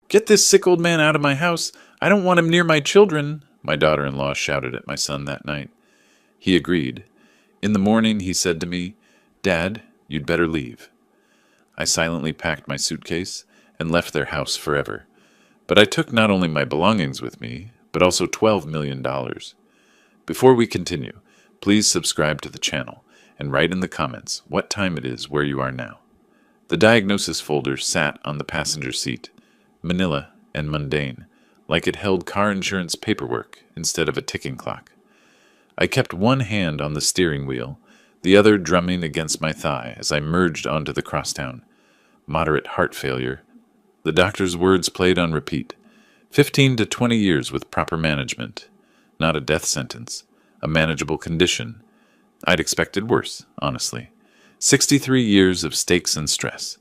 "Get this sick old man out of my house. I don't want him near my children," my daughter-in-law shouted at my son that night. He agreed. In the morning, he said to me, "Dad, you'd better leave." I silently packed my suitcase and left their house forever. But I took not only my belongings with me, but also $12 million. Before we continue, please subscribe to the channel and write in the comments what time it is where you are now. The diagnosis folder sat on the passenger seat, manila and mundane, like it held car insurance paperwork instead of a ticking clock. I kept one hand on the steering wheel, the other drumming against my thigh as I merged onto the crosstown. Moderate heart failure. The doctor's words played on repeat. 15 to 20 years with proper management. Not a death sentence. A manageable condition. I'd expected worse, honestly. 63 years of stakes and stress.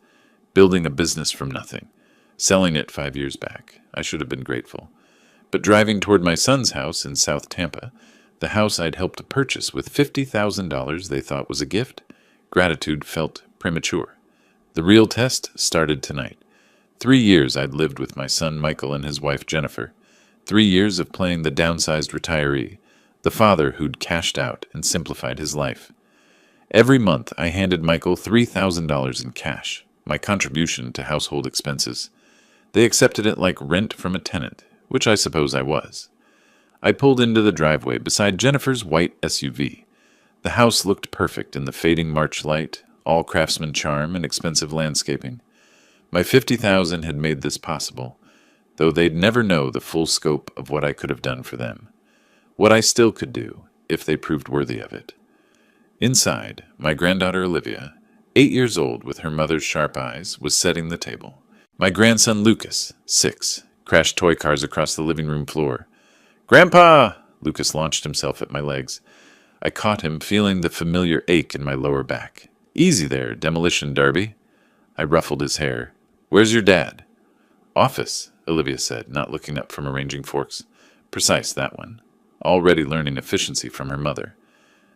Building a business from nothing. Selling it 5 years back. I should have been grateful. But driving toward my son's house in South Tampa, the house I'd helped to purchase with $50,000 they thought was a gift, gratitude felt premature. The real test started tonight. 3 years I'd lived with my son Michael and his wife Jennifer. 3 years of playing the downsized retiree, the father who'd cashed out and simplified his life. Every month I handed Michael $3,000 in cash, my contribution to household expenses. They accepted it like rent from a tenant, which I suppose I was. I pulled into the driveway beside Jennifer's white SUV. The house looked perfect in the fading March light, all craftsman charm and expensive landscaping. My $50,000 had made this possible, though they'd never know the full scope of what I could have done for them. What I still could do, if they proved worthy of it. Inside, my granddaughter Olivia, 8 years old with her mother's sharp eyes, was setting the table. My grandson Lucas, 6, crashed toy cars across the living room floor. "Grandpa!" Lucas launched himself at my legs. I caught him, feeling the familiar ache in my lower back. "Easy there, demolition derby." I ruffled his hair. "Where's your dad?" "Office," Olivia said, not looking up from arranging forks. Precise, that one. Already learning efficiency from her mother.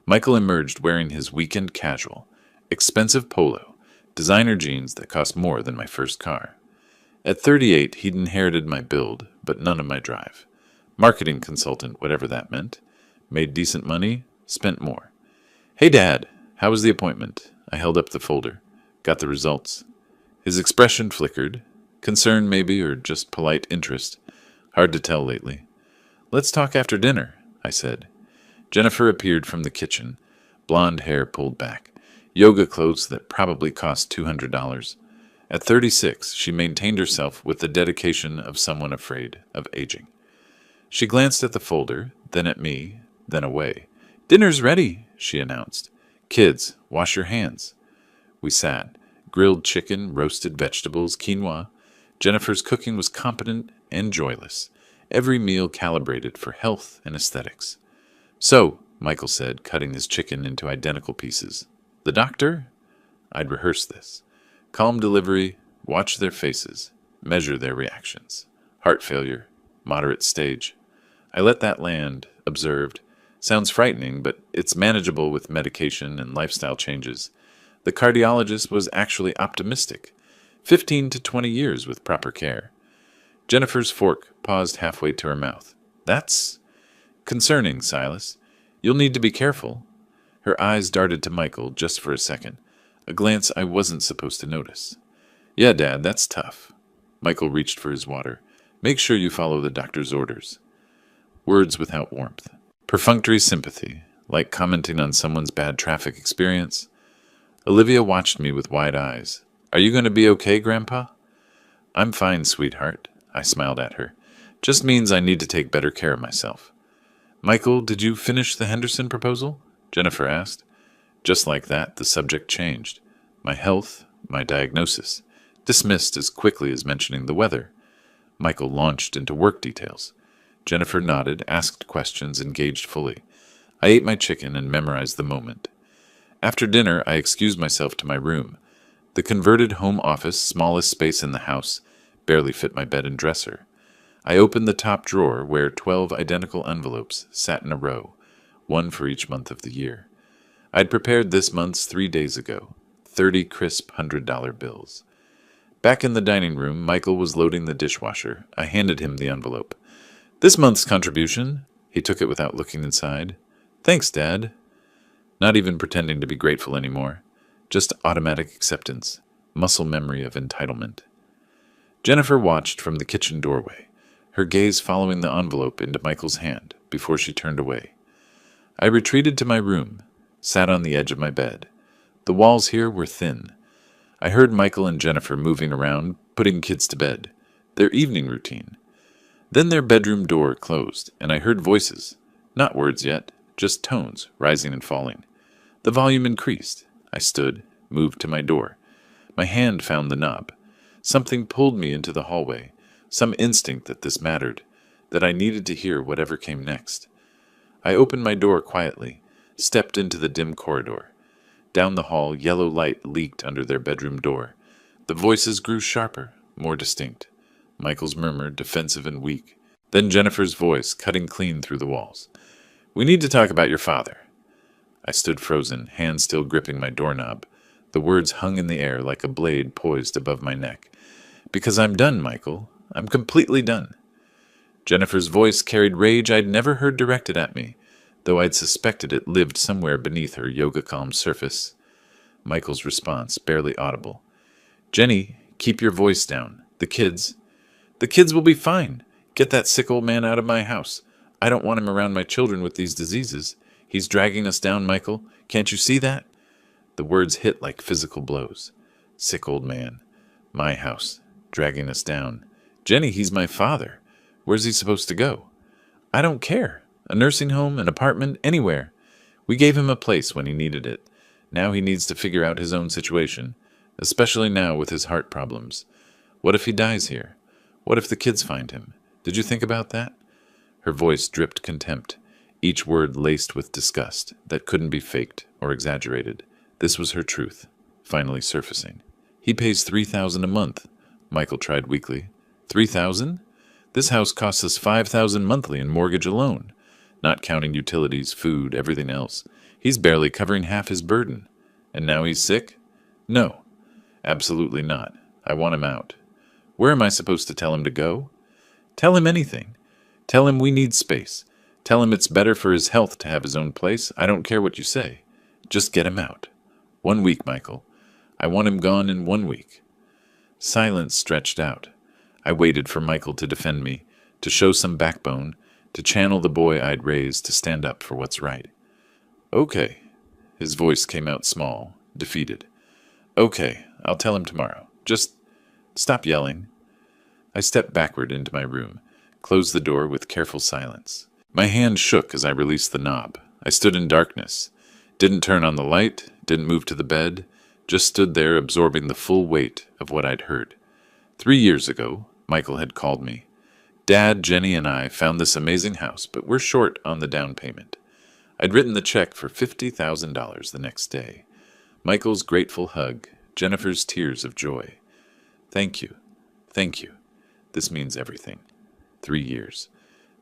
Michael emerged wearing his weekend casual, expensive polo, designer jeans that cost more than my first car. At 38, he'd inherited my build, but none of my drive. Marketing consultant, whatever that meant. Made decent money, spent more. "Hey, Dad, how was the appointment?" I held up the folder. Got the results. His expression flickered. Concern, maybe, or just polite interest. Hard to tell lately. "Let's talk after dinner," I said. Jennifer appeared from the kitchen, blonde hair pulled back, yoga clothes that probably cost $200. At 36, she maintained herself with the dedication of someone afraid of aging. She glanced at the folder, then at me, then away. "Dinner's ready," she announced. "Kids, wash your hands." We sat. Grilled chicken, roasted vegetables, quinoa. Jennifer's cooking was competent and joyless. Every meal calibrated for health and aesthetics. "So," Michael said, cutting his chicken into identical pieces. "The doctor?" I'd rehearsed this. Calm delivery, watch their faces, measure their reactions. Heart failure, moderate stage. I let that land, observed. Sounds frightening, but it's manageable with medication and lifestyle changes. The cardiologist was actually optimistic. 15 to 20 years with proper care. Jennifer's fork paused halfway to her mouth. "That's concerning, Silas. You'll need to be careful." Her eyes darted to Michael just for a second, a glance I wasn't supposed to notice. "Yeah, Dad, that's tough." Michael reached for his water. "Make sure you follow the doctor's orders." Words without warmth. Perfunctory sympathy, like commenting on someone's bad traffic experience. Olivia watched me with wide eyes. "Are you going to be okay, Grandpa?" "I'm fine, sweetheart," I smiled at her. "Just means I need to take better care of myself." "Michael, did you finish the Henderson proposal?" Jennifer asked. Just like that, the subject changed. My health, my diagnosis, dismissed as quickly as mentioning the weather. Michael launched into work details. Jennifer nodded, asked questions, engaged fully. I ate my chicken and memorized the moment. After dinner, I excused myself to my room. The converted home office, smallest space in the house, barely fit my bed and dresser. I opened the top drawer where 12 identical envelopes sat in a row, one for each month of the year. I'd prepared this month's 3 days ago, 30 crisp $100 bills. Back in the dining room, Michael was loading the dishwasher. I handed him the envelope. "This month's contribution." He took it without looking inside. "Thanks, Dad." Not even pretending to be grateful anymore. Just automatic acceptance. Muscle memory of entitlement. Jennifer watched from the kitchen doorway, her gaze following the envelope into Michael's hand before she turned away. I retreated to my room, sat on the edge of my bed. The walls here were thin. I heard Michael and Jennifer moving around, putting kids to bed, their evening routine. Then their bedroom door closed, and I heard voices, not words yet, just tones, rising and falling. The volume increased. I stood, moved to my door. My hand found the knob. Something pulled me into the hallway, some instinct that this mattered, that I needed to hear whatever came next. I opened my door quietly, stepped into the dim corridor. Down the hall, yellow light leaked under their bedroom door. The voices grew sharper, more distinct. Michael's murmur, defensive and weak. Then Jennifer's voice, cutting clean through the walls. "We need to talk about your father." I stood frozen, hand still gripping my doorknob. The words hung in the air like a blade poised above my neck. "Because I'm done, Michael. I'm completely done." Jennifer's voice carried rage I'd never heard directed at me, though I'd suspected it lived somewhere beneath her yoga-calm surface. Michael's response, barely audible. "Jenny, keep your voice down. The kids will be fine. Get that sick old man out of my house. I don't want him around my children with these diseases. He's dragging us down, Michael. Can't you see that?" The words hit like physical blows. Sick old man. My house. Dragging us down. "Jenny, he's my father. Where's he supposed to go?" "I don't care. A nursing home, an apartment, anywhere. We gave him a place when he needed it. Now he needs to figure out his own situation, especially now with his heart problems. What if he dies here? What if the kids find him? Did you think about that?" Her voice dripped contempt, each word laced with disgust that couldn't be faked or exaggerated. This was her truth, finally surfacing. "He pays $3,000 a month," Michael tried weakly. "$3,000? This house costs us $5,000 monthly in mortgage alone, not counting utilities, food, everything else. He's barely covering half his burden. And now he's sick? No, absolutely not. I want him out. Where am I supposed to tell him to go? Tell him anything. Tell him we need space. Tell him it's better for his health to have his own place. I don't care what you say. Just get him out. 1 week, Michael. I want him gone in 1 week." Silence stretched out. I waited for Michael to defend me, to show some backbone, to channel the boy I'd raised to stand up for what's right. "Okay." His voice came out small, defeated. "Okay, I'll tell him tomorrow. Just stop yelling." I stepped backward into my room, closed the door with careful silence. My hand shook as I released the knob. I stood in darkness. Didn't turn on the light, didn't move to the bed, just stood there absorbing the full weight of what I'd heard. 3 years ago, Michael had called me. "Dad, Jenny, and I found this amazing house, but we're short on the down payment." I'd written the check for $50,000 the next day. Michael's grateful hug, Jennifer's tears of joy. "Thank you. Thank you. This means everything." 3 years.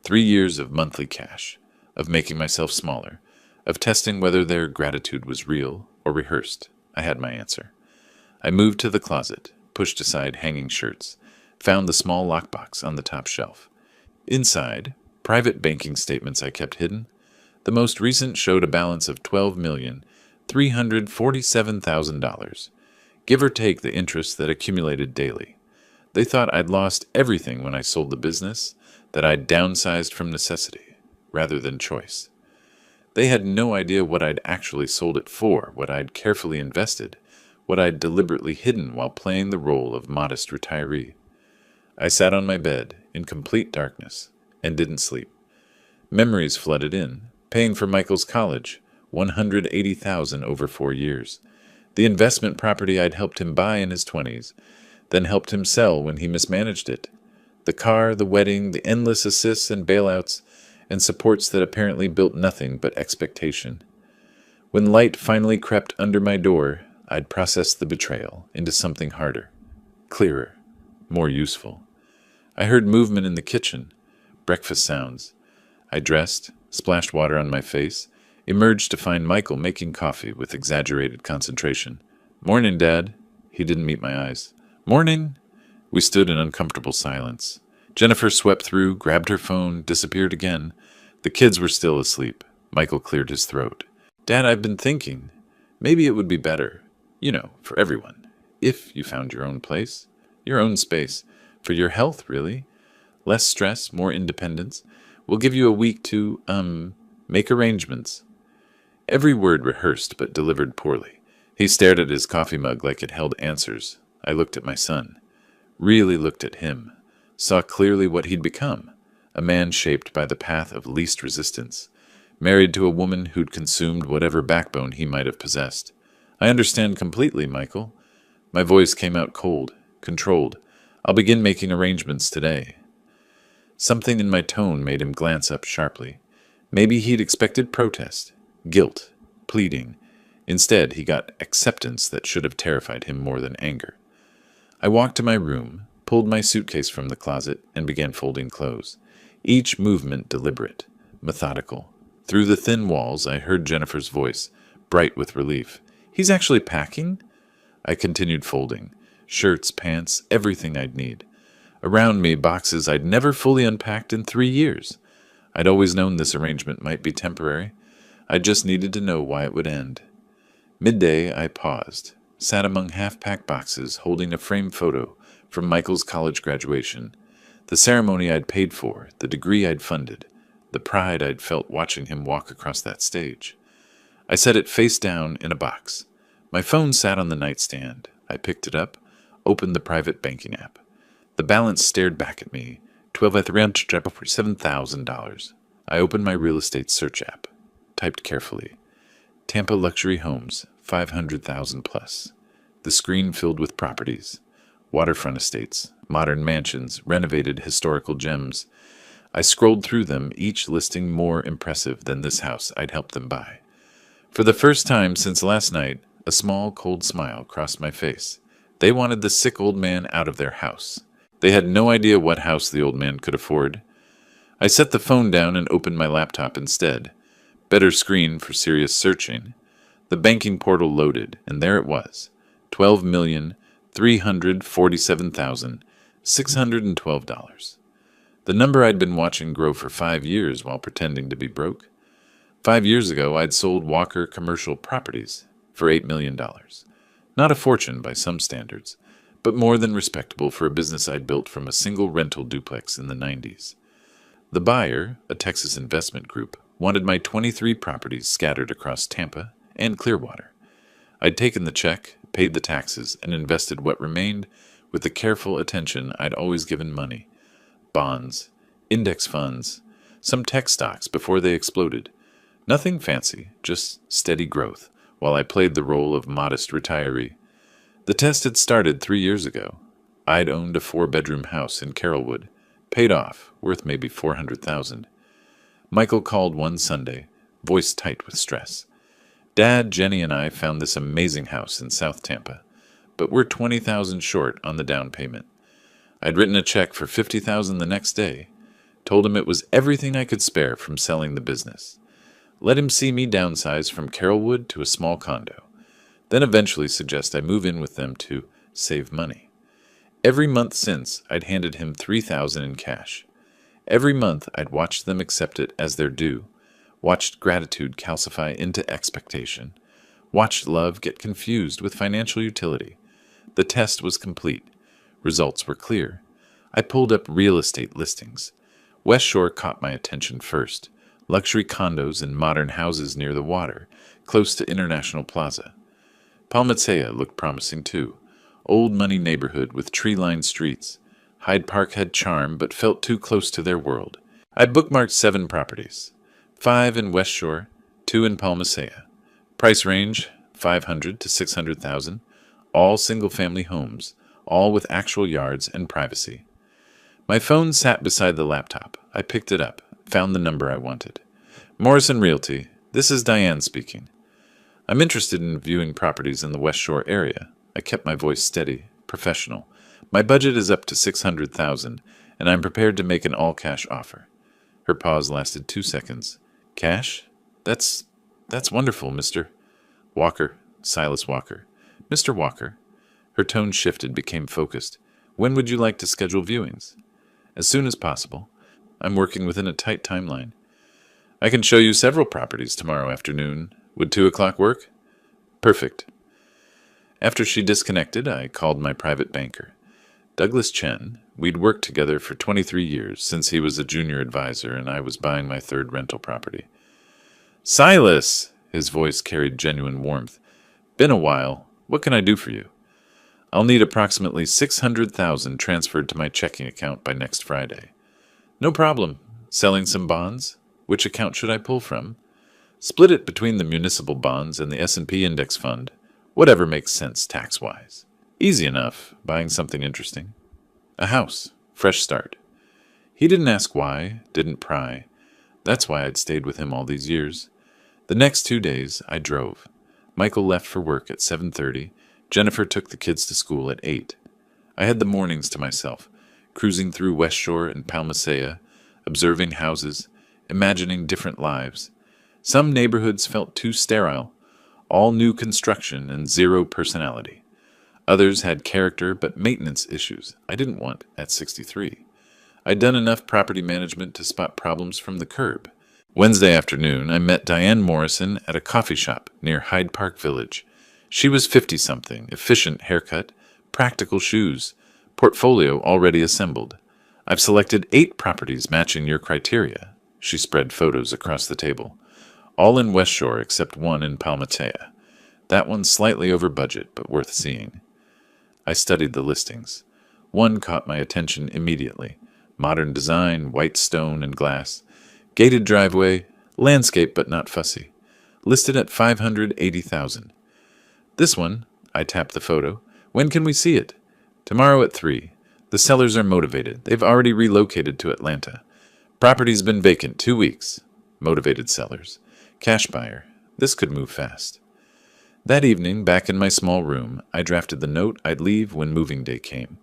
3 years of monthly cash, of making myself smaller, of testing whether their gratitude was real or rehearsed. I had my answer. I moved to the closet, pushed aside hanging shirts, found the small lockbox on the top shelf. Inside, private banking statements I kept hidden. The most recent showed a balance of $12,347,000, give or take the interest that accumulated daily. They thought I'd lost everything when I sold the business, that I'd downsized from necessity, rather than choice. They had no idea what I'd actually sold it for, what I'd carefully invested, what I'd deliberately hidden while playing the role of modest retiree. I sat on my bed, in complete darkness, and didn't sleep. Memories flooded in, paying for Michael's college, $180,000 over 4 years. The investment property I'd helped him buy in his 20s, then helped him sell when he mismanaged it. The car, the wedding, the endless assists and bailouts, and supports that apparently built nothing but expectation. When light finally crept under my door, I'd processed the betrayal into something harder, clearer, more useful. I heard movement in the kitchen, breakfast sounds. I dressed, splashed water on my face, emerged to find Michael making coffee with exaggerated concentration. "Morning, Dad." He didn't meet my eyes. Morning. We stood in uncomfortable silence. Jennifer swept through, grabbed her phone, disappeared again. The kids were still asleep. Michael cleared his throat. Dad, I've been thinking. Maybe it would be better, for everyone, if you found your own place, your own space, for your health, really. Less stress, more independence. We'll give you a week to, make arrangements. Every word rehearsed but delivered poorly. He stared at his coffee mug like it held answers. I looked at my son. Really looked at him. Saw clearly what he'd become. A man shaped by the path of least resistance. Married to a woman who'd consumed whatever backbone he might have possessed. I understand completely, Michael. My voice came out cold, controlled. I'll begin making arrangements today. Something in my tone made him glance up sharply. Maybe he'd expected protest, guilt, pleading. Instead, he got acceptance that should have terrified him more than anger. I walked to my room, pulled my suitcase from the closet, and began folding clothes. Each movement deliberate, methodical. Through the thin walls, I heard Jennifer's voice, bright with relief. He's actually packing? I continued folding. Shirts, pants, everything I'd need. Around me, boxes I'd never fully unpacked in 3 years. I'd always known this arrangement might be temporary. I just needed to know why it would end. Midday, I paused, sat among half-packed boxes, holding a framed photo from Michael's college graduation. The ceremony I'd paid for, the degree I'd funded, the pride I'd felt watching him walk across that stage. I set it face down in a box. My phone sat on the nightstand. I picked it up, opened the private banking app. The balance stared back at me, $7,000. I opened my real estate search app, typed carefully. Tampa luxury homes, 500,000 plus. The screen filled with properties, waterfront estates, modern mansions, renovated historical gems. I scrolled through them, each listing more impressive than this house I'd helped them buy. For the first time since last night, a small, cold smile crossed my face. They wanted the sick old man out of their house. They had no idea what house the old man could afford. I set the phone down and opened my laptop instead. Better screen for serious searching. The banking portal loaded, and there it was, $12,347,612. The number I'd been watching grow for 5 years while pretending to be broke. 5 years ago, I'd sold Walker Commercial Properties for $8 million. Not a fortune by some standards, but more than respectable for a business I'd built from a single rental duplex in the 90s. The buyer, a Texas investment group, wanted my 23 properties scattered across Tampa and Clearwater. I'd taken the check, paid the taxes, and invested what remained with the careful attention I'd always given money. Bonds, index funds, some tech stocks before they exploded. Nothing fancy, just steady growth, while I played the role of modest retiree. The test had started 3 years ago. I'd owned a 4-bedroom house in Carrollwood, paid off, worth maybe $400,000. Michael called one Sunday, voice tight with stress. Dad, Jenny, and I found this amazing house in South Tampa, but we're $20,000 short on the down payment. I'd written a check for $50,000 the next day, told him it was everything I could spare from selling the business. Let him see me downsize from Carrollwood to a small condo, then eventually suggest I move in with them to save money. Every month since, I'd handed him $3,000 in cash. Every month, I'd watched them accept it as their due, watched gratitude calcify into expectation, watched love get confused with financial utility. The test was complete. Results were clear. I pulled up real estate listings. West Shore caught my attention first. Luxury condos and modern houses near the water, close to International Plaza. Palmacea looked promising too. Old money neighborhood with tree-lined streets. Hyde Park had charm but felt too close to their world. I bookmarked 7 properties. 5 in West Shore, 2 in Palmacea. Price range, $500,000 to $600,000. All single-family homes, all with actual yards and privacy. My phone sat beside the laptop. I picked it up, found the number I wanted. Morrison Realty, this is Diane speaking. I'm interested in viewing properties in the West Shore area. I kept my voice steady, professional. My budget is up to $600,000, and I'm prepared to make an all-cash offer. Her pause lasted 2 seconds. Cash? That's wonderful, Mr. Walker, Silas Walker. Mr. Walker. Her tone shifted, became focused. When would you like to schedule viewings? As soon as possible. I'm working within a tight timeline. I can show you several properties tomorrow afternoon. Would 2 o'clock work? Perfect. After she disconnected, I called my private banker. Douglas Chen. We'd worked together for 23 years, since he was a junior advisor and I was buying my third rental property. Silas! His voice carried genuine warmth. Been a while. What can I do for you? I'll need approximately $600,000 transferred to my checking account by next Friday. No problem. Selling some bonds? Which account should I pull from? Split it between the municipal bonds and the S&P index fund. Whatever makes sense tax-wise. Easy enough. Buying something interesting. A house. Fresh start. He didn't ask why, didn't pry. That's why I'd stayed with him all these years. The next 2 days, I drove. Michael left for work at 7:30. Jennifer took the kids to school at 8. I had the mornings to myself, cruising through West Shore and Palmasea, observing houses, imagining different lives. Some neighborhoods felt too sterile, all new construction and zero personality. Others had character but maintenance issues I didn't want at 63. I'd done enough property management to spot problems from the curb. Wednesday afternoon, I met Diane Morrison at a coffee shop near Hyde Park Village. She was 50-something, efficient haircut, practical shoes, portfolio already assembled. I've selected 8 properties matching your criteria. She spread photos across the table. All in West Shore except one in Palmatea. That one's slightly over budget, but worth seeing. I studied the listings. One caught my attention immediately. Modern design, white stone and glass. Gated driveway, landscape but not fussy. Listed at $580,000. This one, I tapped the photo. When can we see it? Tomorrow at 3. The sellers are motivated. They've already relocated to Atlanta. Property's been vacant 2 weeks. Motivated sellers. Cash buyer. This could move fast. That evening, back in my small room, I drafted the note I'd leave when moving day came.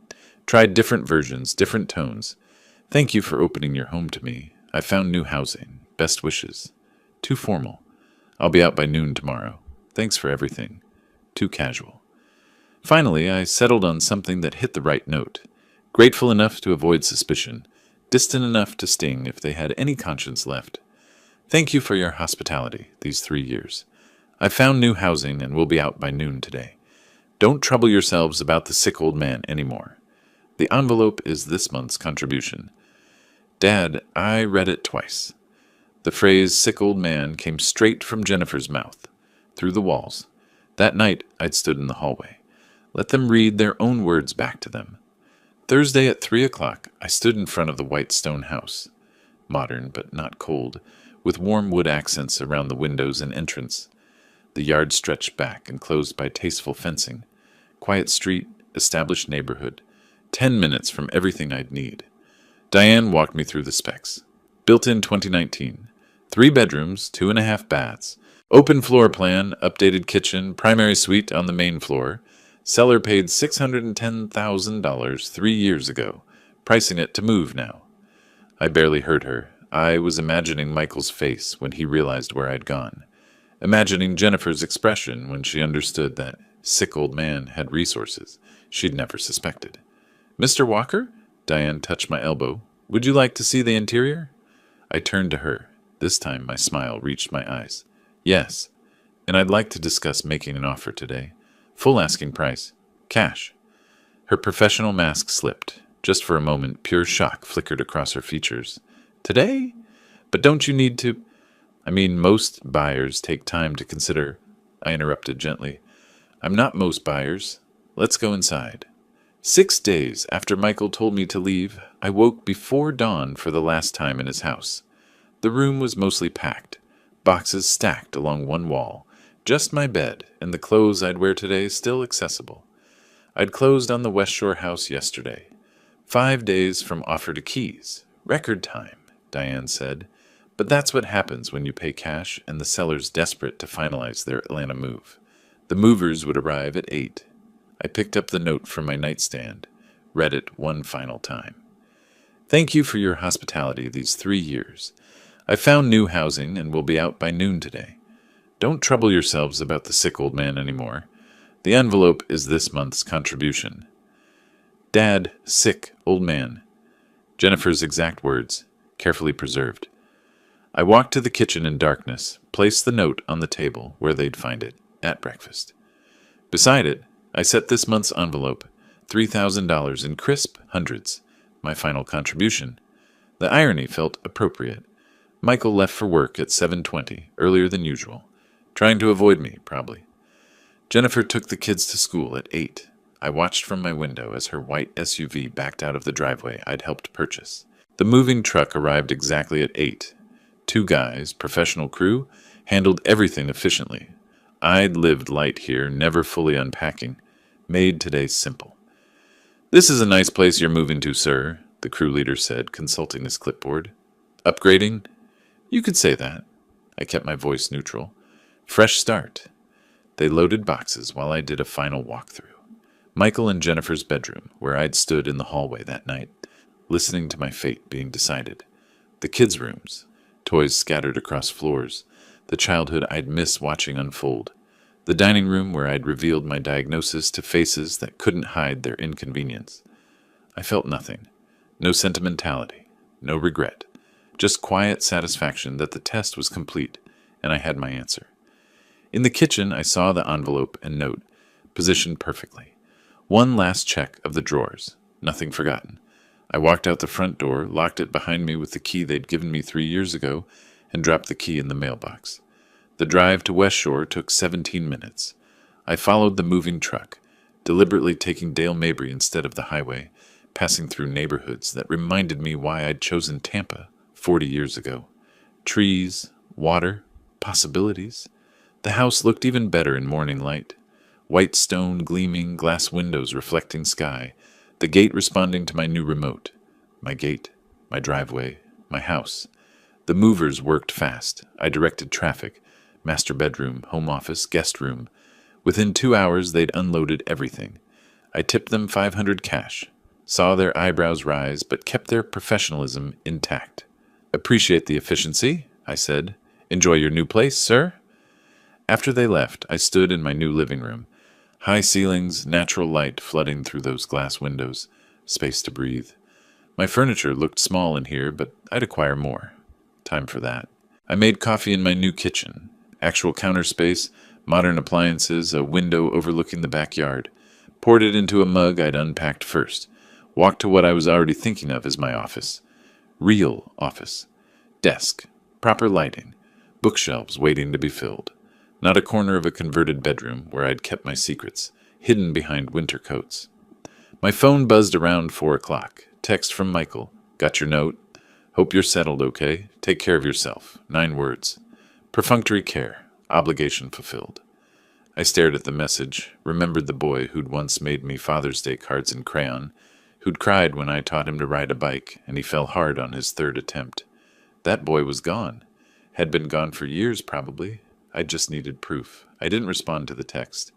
Tried different versions, different tones. Thank you for opening your home to me. I found new housing. Best wishes. Too formal. I'll be out by noon tomorrow. Thanks for everything. Too casual. Finally, I settled on something that hit the right note. Grateful enough to avoid suspicion. Distant enough to sting if they had any conscience left. Thank you for your hospitality these 3 years. I found new housing and will be out by noon today. Don't trouble yourselves about the sick old man anymore. The envelope is this month's contribution. Dad, I read it twice. The phrase sick old man came straight from Jennifer's mouth, through the walls. That night, I'd stood in the hallway. Let them read their own words back to them. Thursday at 3 o'clock, I stood in front of the white stone house. Modern, but not cold, with warm wood accents around the windows and entrance. The yard stretched back, enclosed by tasteful fencing. Quiet street, established neighborhood. 10 minutes from everything I'd need. Diane walked me through the specs. Built in 2019. 3 bedrooms, 2.5 baths. Open floor plan, updated kitchen, primary suite on the main floor. Seller paid $610,000 3 years ago, pricing it to move now. I barely heard her. I was imagining Michael's face when he realized where I'd gone. Imagining Jennifer's expression when she understood that sick old man had resources she'd never suspected. Mr. Walker? Diane touched my elbow. Would you like to see the interior? I turned to her. This time my smile reached my eyes. Yes, and I'd like to discuss making an offer today. Full asking price. Cash. Her professional mask slipped. Just for a moment, pure shock flickered across her features. Today? But don't you need to... most buyers take time to consider. I interrupted gently. I'm not most buyers. Let's go inside. 6 days after Michael told me to leave, I woke before dawn for the last time in his house. The room was mostly packed, boxes stacked along one wall, just my bed and the clothes I'd wear today still accessible. I'd closed on the West Shore house yesterday. 5 days from offer to keys. Record time, Diane said. But that's what happens when you pay cash and the seller's desperate to finalize their Atlanta move. The movers would arrive at 8. I picked up the note from my nightstand, read it one final time. Thank you for your hospitality these 3 years. I found new housing and will be out by noon today. Don't trouble yourselves about the sick old man anymore. The envelope is this month's contribution. Dad, sick, old man. Jennifer's exact words, carefully preserved. I walked to the kitchen in darkness, placed the note on the table where they'd find it, at breakfast. Beside it, I set this month's envelope, $3,000 in crisp hundreds, my final contribution. The irony felt appropriate. Michael left for work at 7:20, earlier than usual, trying to avoid me, probably. Jennifer took the kids to school at 8. I watched from my window as her white SUV backed out of the driveway I'd helped purchase. The moving truck arrived exactly at 8. 2 guys, professional crew, handled everything efficiently. I'd lived light here, never fully unpacking. Made today simple. "This is a nice place you're moving to, sir," the crew leader said, consulting his clipboard. "Upgrading?" "You could say that." I kept my voice neutral. "Fresh start." They loaded boxes while I did a final walkthrough. Michael and Jennifer's bedroom, where I'd stood in the hallway that night, listening to my fate being decided. The kids' rooms, toys scattered across floors, the childhood I'd miss watching unfold. The dining room where I'd revealed my diagnosis to faces that couldn't hide their inconvenience. I felt nothing. No sentimentality. No regret. Just quiet satisfaction that the test was complete, and I had my answer. In the kitchen, I saw the envelope and note, positioned perfectly. One last check of the drawers. Nothing forgotten. I walked out the front door, locked it behind me with the key they'd given me 3 years ago, and dropped the key in the mailbox. The drive to West Shore took 17 minutes. I followed the moving truck, deliberately taking Dale Mabry instead of the highway, passing through neighborhoods that reminded me why I'd chosen Tampa 40 years ago. Trees, water, possibilities. The house looked even better in morning light. White stone gleaming, glass windows reflecting sky, the gate responding to my new remote. My gate, my driveway, my house. The movers worked fast. I directed traffic. Master bedroom, home office, guest room. Within 2 hours, they'd unloaded everything. I tipped them $500 cash. Saw their eyebrows rise, but kept their professionalism intact. "Appreciate the efficiency," I said. "Enjoy your new place, sir?" After they left, I stood in my new living room. High ceilings, natural light flooding through those glass windows, space to breathe. My furniture looked small in here, but I'd acquire more. Time for that. I made coffee in my new kitchen. Actual counter space, modern appliances, a window overlooking the backyard. Poured it into a mug I'd unpacked first. Walked to what I was already thinking of as my office. Real office. Desk. Proper lighting. Bookshelves waiting to be filled. Not a corner of a converted bedroom where I'd kept my secrets, hidden behind winter coats. My phone buzzed around 4 o'clock. Text from Michael. "Got your note? Hope you're settled okay. Take care of yourself." 9 words. Perfunctory care. Obligation fulfilled. I stared at the message, remembered the boy who'd once made me Father's Day cards in crayon, who'd cried when I taught him to ride a bike, and he fell hard on his 3rd attempt. That boy was gone. Had been gone for years, probably. I just needed proof. I didn't respond to the text.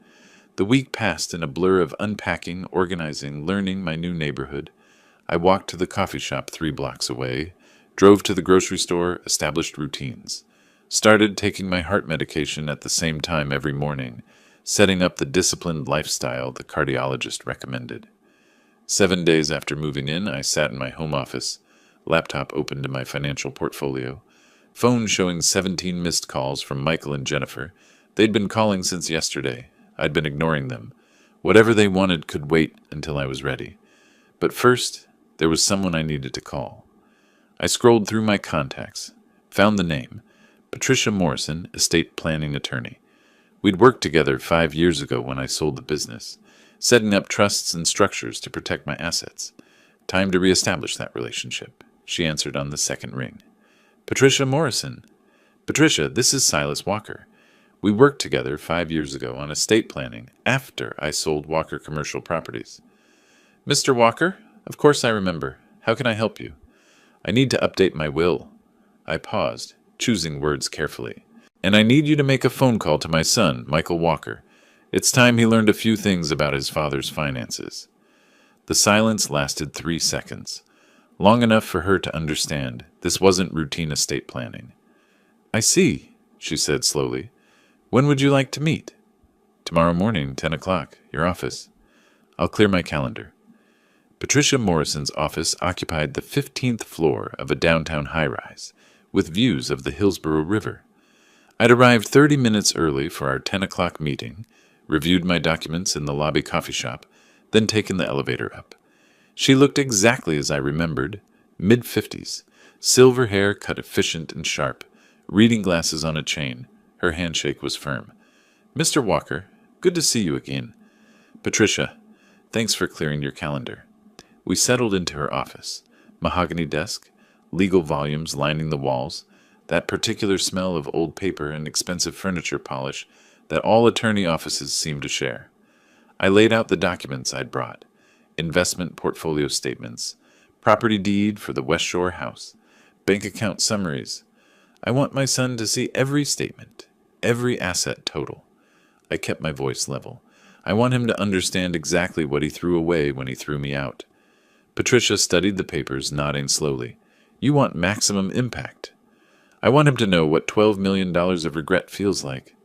The week passed in a blur of unpacking, organizing, learning my new neighborhood. I walked to the coffee shop 3 blocks away, drove to the grocery store, established routines. Started taking my heart medication at the same time every morning, setting up the disciplined lifestyle the cardiologist recommended. 7 days after moving in, I sat in my home office, laptop open to my financial portfolio. Phone showing 17 missed calls from Michael and Jennifer. They'd been calling since yesterday. I'd been ignoring them. Whatever they wanted could wait until I was ready. But first, there was someone I needed to call. I scrolled through my contacts, found the name, Patricia Morrison, estate planning attorney. We'd worked together 5 years ago when I sold the business, setting up trusts and structures to protect my assets. Time to reestablish that relationship. She answered on the second ring. "Patricia Morrison." "Patricia, this is Silas Walker. We worked together 5 years ago on estate planning after I sold Walker Commercial Properties." "Mr. Walker? Of course I remember. How can I help you?" "I need to update my will." I paused, choosing words carefully. "And I need you to make a phone call to my son, Michael Walker. It's time he learned a few things about his father's finances." The silence lasted 3 seconds. Long enough for her to understand this wasn't routine estate planning. "I see," she said slowly. "When would you like to meet?" Tomorrow morning, 10 o'clock, your office. I'll clear my calendar. Patricia Morrison's office occupied the 15th floor of a downtown high-rise, with views of the Hillsborough River. I'd arrived 30 minutes early for our 10 o'clock meeting, reviewed my documents in the lobby coffee shop, then taken the elevator up. She looked exactly as I remembered, mid-50s, silver hair cut efficient and sharp, reading glasses on a chain. Her handshake was firm. Mr. Walker, good to see you again. Patricia, thanks for clearing your calendar. We settled into her office. Mahogany desk, legal volumes lining the walls, that particular smell of old paper and expensive furniture polish that all attorney offices seem to share. I laid out the documents I'd brought. Investment portfolio statements, property deed for the West Shore house, bank account summaries. I want my son to see every statement, every asset total. I kept my voice level. I want him to understand exactly what he threw away when he threw me out. Patricia studied the papers, nodding slowly. You want maximum impact. I want him to know what $12 million of regret feels like.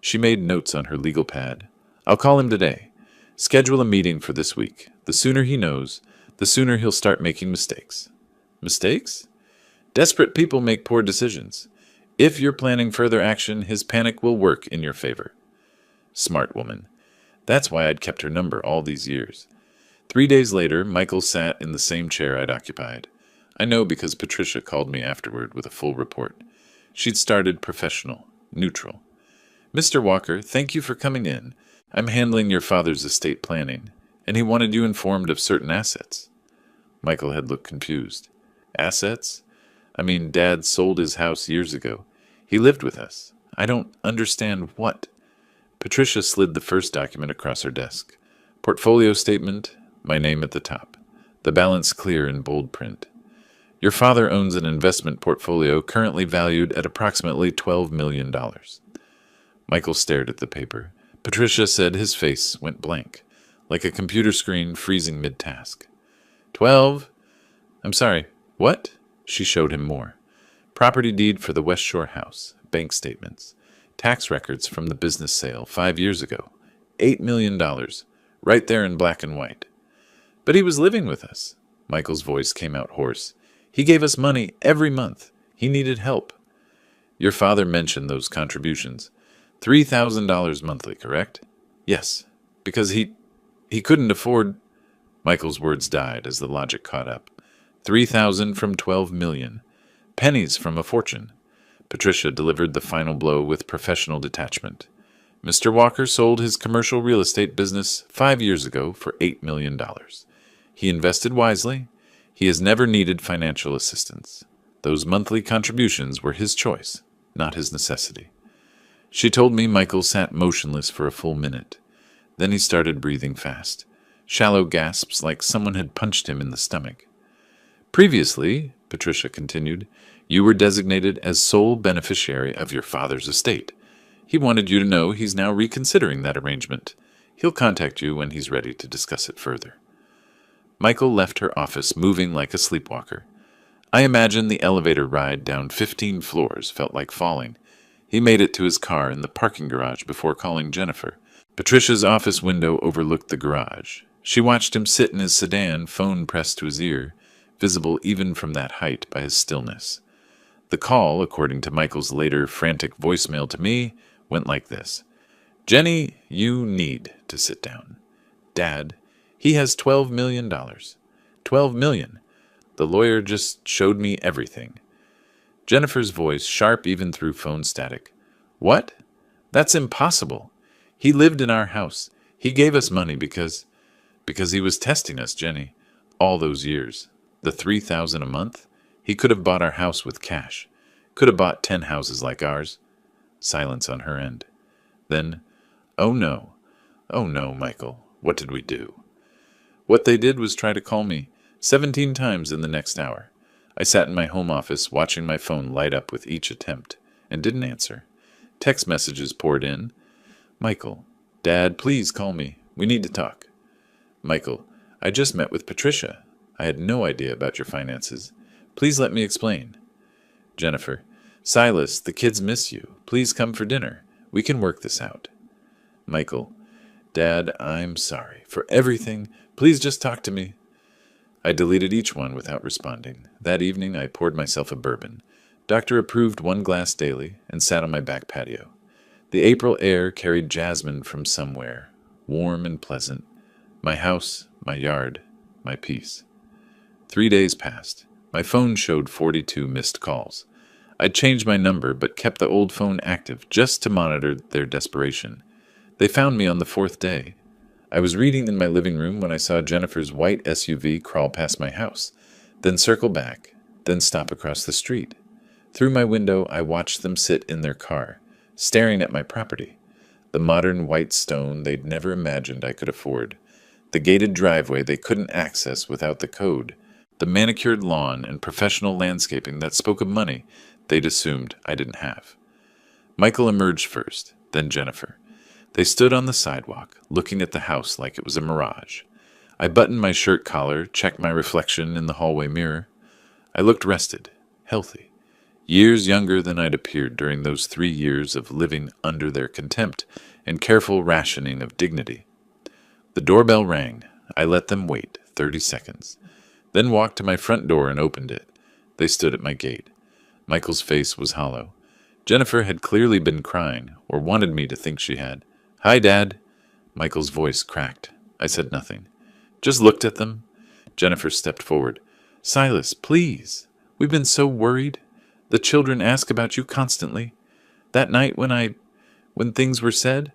She made notes on her legal pad. I'll call him today. Schedule a meeting for this week. The sooner he knows, the sooner he'll start making mistakes. Mistakes? Desperate people make poor decisions. If you're planning further action, his panic will work in your favor. Smart woman. That's why I'd kept her number all these years. 3 days later, Michael sat in the same chair I'd occupied. I know because Patricia called me afterward with a full report. She'd started professional, neutral. Mr. Walker, thank you for coming in. I'm handling your father's estate planning, and he wanted you informed of certain assets. Michael had looked confused. Assets? I mean, Dad sold his house years ago. He lived with us. I don't understand what. Patricia slid the first document across her desk. Portfolio statement, my name at the top. The balance clear in bold print. Your father owns an investment portfolio currently valued at approximately $12 million. Michael stared at the paper. Patricia said his face went blank, like a computer screen freezing mid-task. 12? I'm sorry, what? She showed him more. Property deed for the West Shore house, bank statements, tax records from the business sale 5 years ago, $8 million, right there in black and white. But he was living with us. Michael's voice came out hoarse. He gave us money every month. He needed help. Your father mentioned those contributions. $3,000 monthly, correct? Yes, because he couldn't afford... Michael's words died as the logic caught up. 3,000 from 12 million. Pennies from a fortune. Patricia delivered the final blow with professional detachment. Mr. Walker sold his commercial real estate business 5 years ago for $8 million. He invested wisely. He has never needed financial assistance. Those monthly contributions were his choice, not his necessity. She told me Michael sat motionless for a full minute. Then he started breathing fast, shallow gasps like someone had punched him in the stomach. Previously, Patricia continued, you were designated as sole beneficiary of your father's estate. He wanted you to know he's now reconsidering that arrangement. He'll contact you when he's ready to discuss it further. Michael left her office moving like a sleepwalker. I imagine the elevator ride down 15 floors felt like falling. He made it to his car in the parking garage before calling Jennifer. Patricia's office window overlooked the garage. She watched him sit in his sedan, phone pressed to his ear, visible even from that height by his stillness. The call, according to Michael's later frantic voicemail to me, went like this. Jenny, you need to sit down. Dad, he has $12 million. $12 million. The lawyer just showed me everything. Jennifer's voice, sharp even through phone static. What? That's impossible. He lived in our house. He gave us money because he was testing us, Jenny, all those years. The $3,000 a month? He could have bought our house with cash. Could have bought 10 houses like ours. Silence on her end. Then, oh no, Michael, what did we do? What they did was try to call me 17 times in the next hour. I sat in my home office watching my phone light up with each attempt and didn't answer. Text messages poured in. Michael, Dad, please call me. We need to talk. Michael, I just met with Patricia. I had no idea about your finances. Please let me explain. Jennifer, Silas, the kids miss you. Please come for dinner. We can work this out. Michael, Dad, I'm sorry for everything. Please just talk to me. I deleted each one without responding. That evening, I poured myself a bourbon. Doctor approved 1 glass daily and sat on my back patio. The April air carried jasmine from somewhere, warm and pleasant. My house, my yard, my peace. 3 days passed. My phone showed 42 missed calls. I'd changed my number but kept the old phone active just to monitor their desperation. They found me on the 4th day. I was reading in my living room when I saw Jennifer's white SUV crawl past my house, then circle back, then stop across the street. Through my window, I watched them sit in their car, staring at my property. The modern white stone they'd never imagined I could afford. The gated driveway they couldn't access without the code. The manicured lawn and professional landscaping that spoke of money they'd assumed I didn't have. Michael emerged first, then Jennifer. They stood on the sidewalk, looking at the house like it was a mirage. I buttoned my shirt collar, checked my reflection in the hallway mirror. I looked rested, healthy, years younger than I'd appeared during those 3 years of living under their contempt and careful rationing of dignity. The doorbell rang. I let them wait 30 seconds, then walked to my front door and opened it. They stood at my gate. Michael's face was hollow. Jennifer had clearly been crying, or wanted me to think she had. "Hi, Dad." Michael's voice cracked. I said nothing. Just looked at them. Jennifer stepped forward. "Silas, please. We've been so worried. The children ask about you constantly. That night when things were said,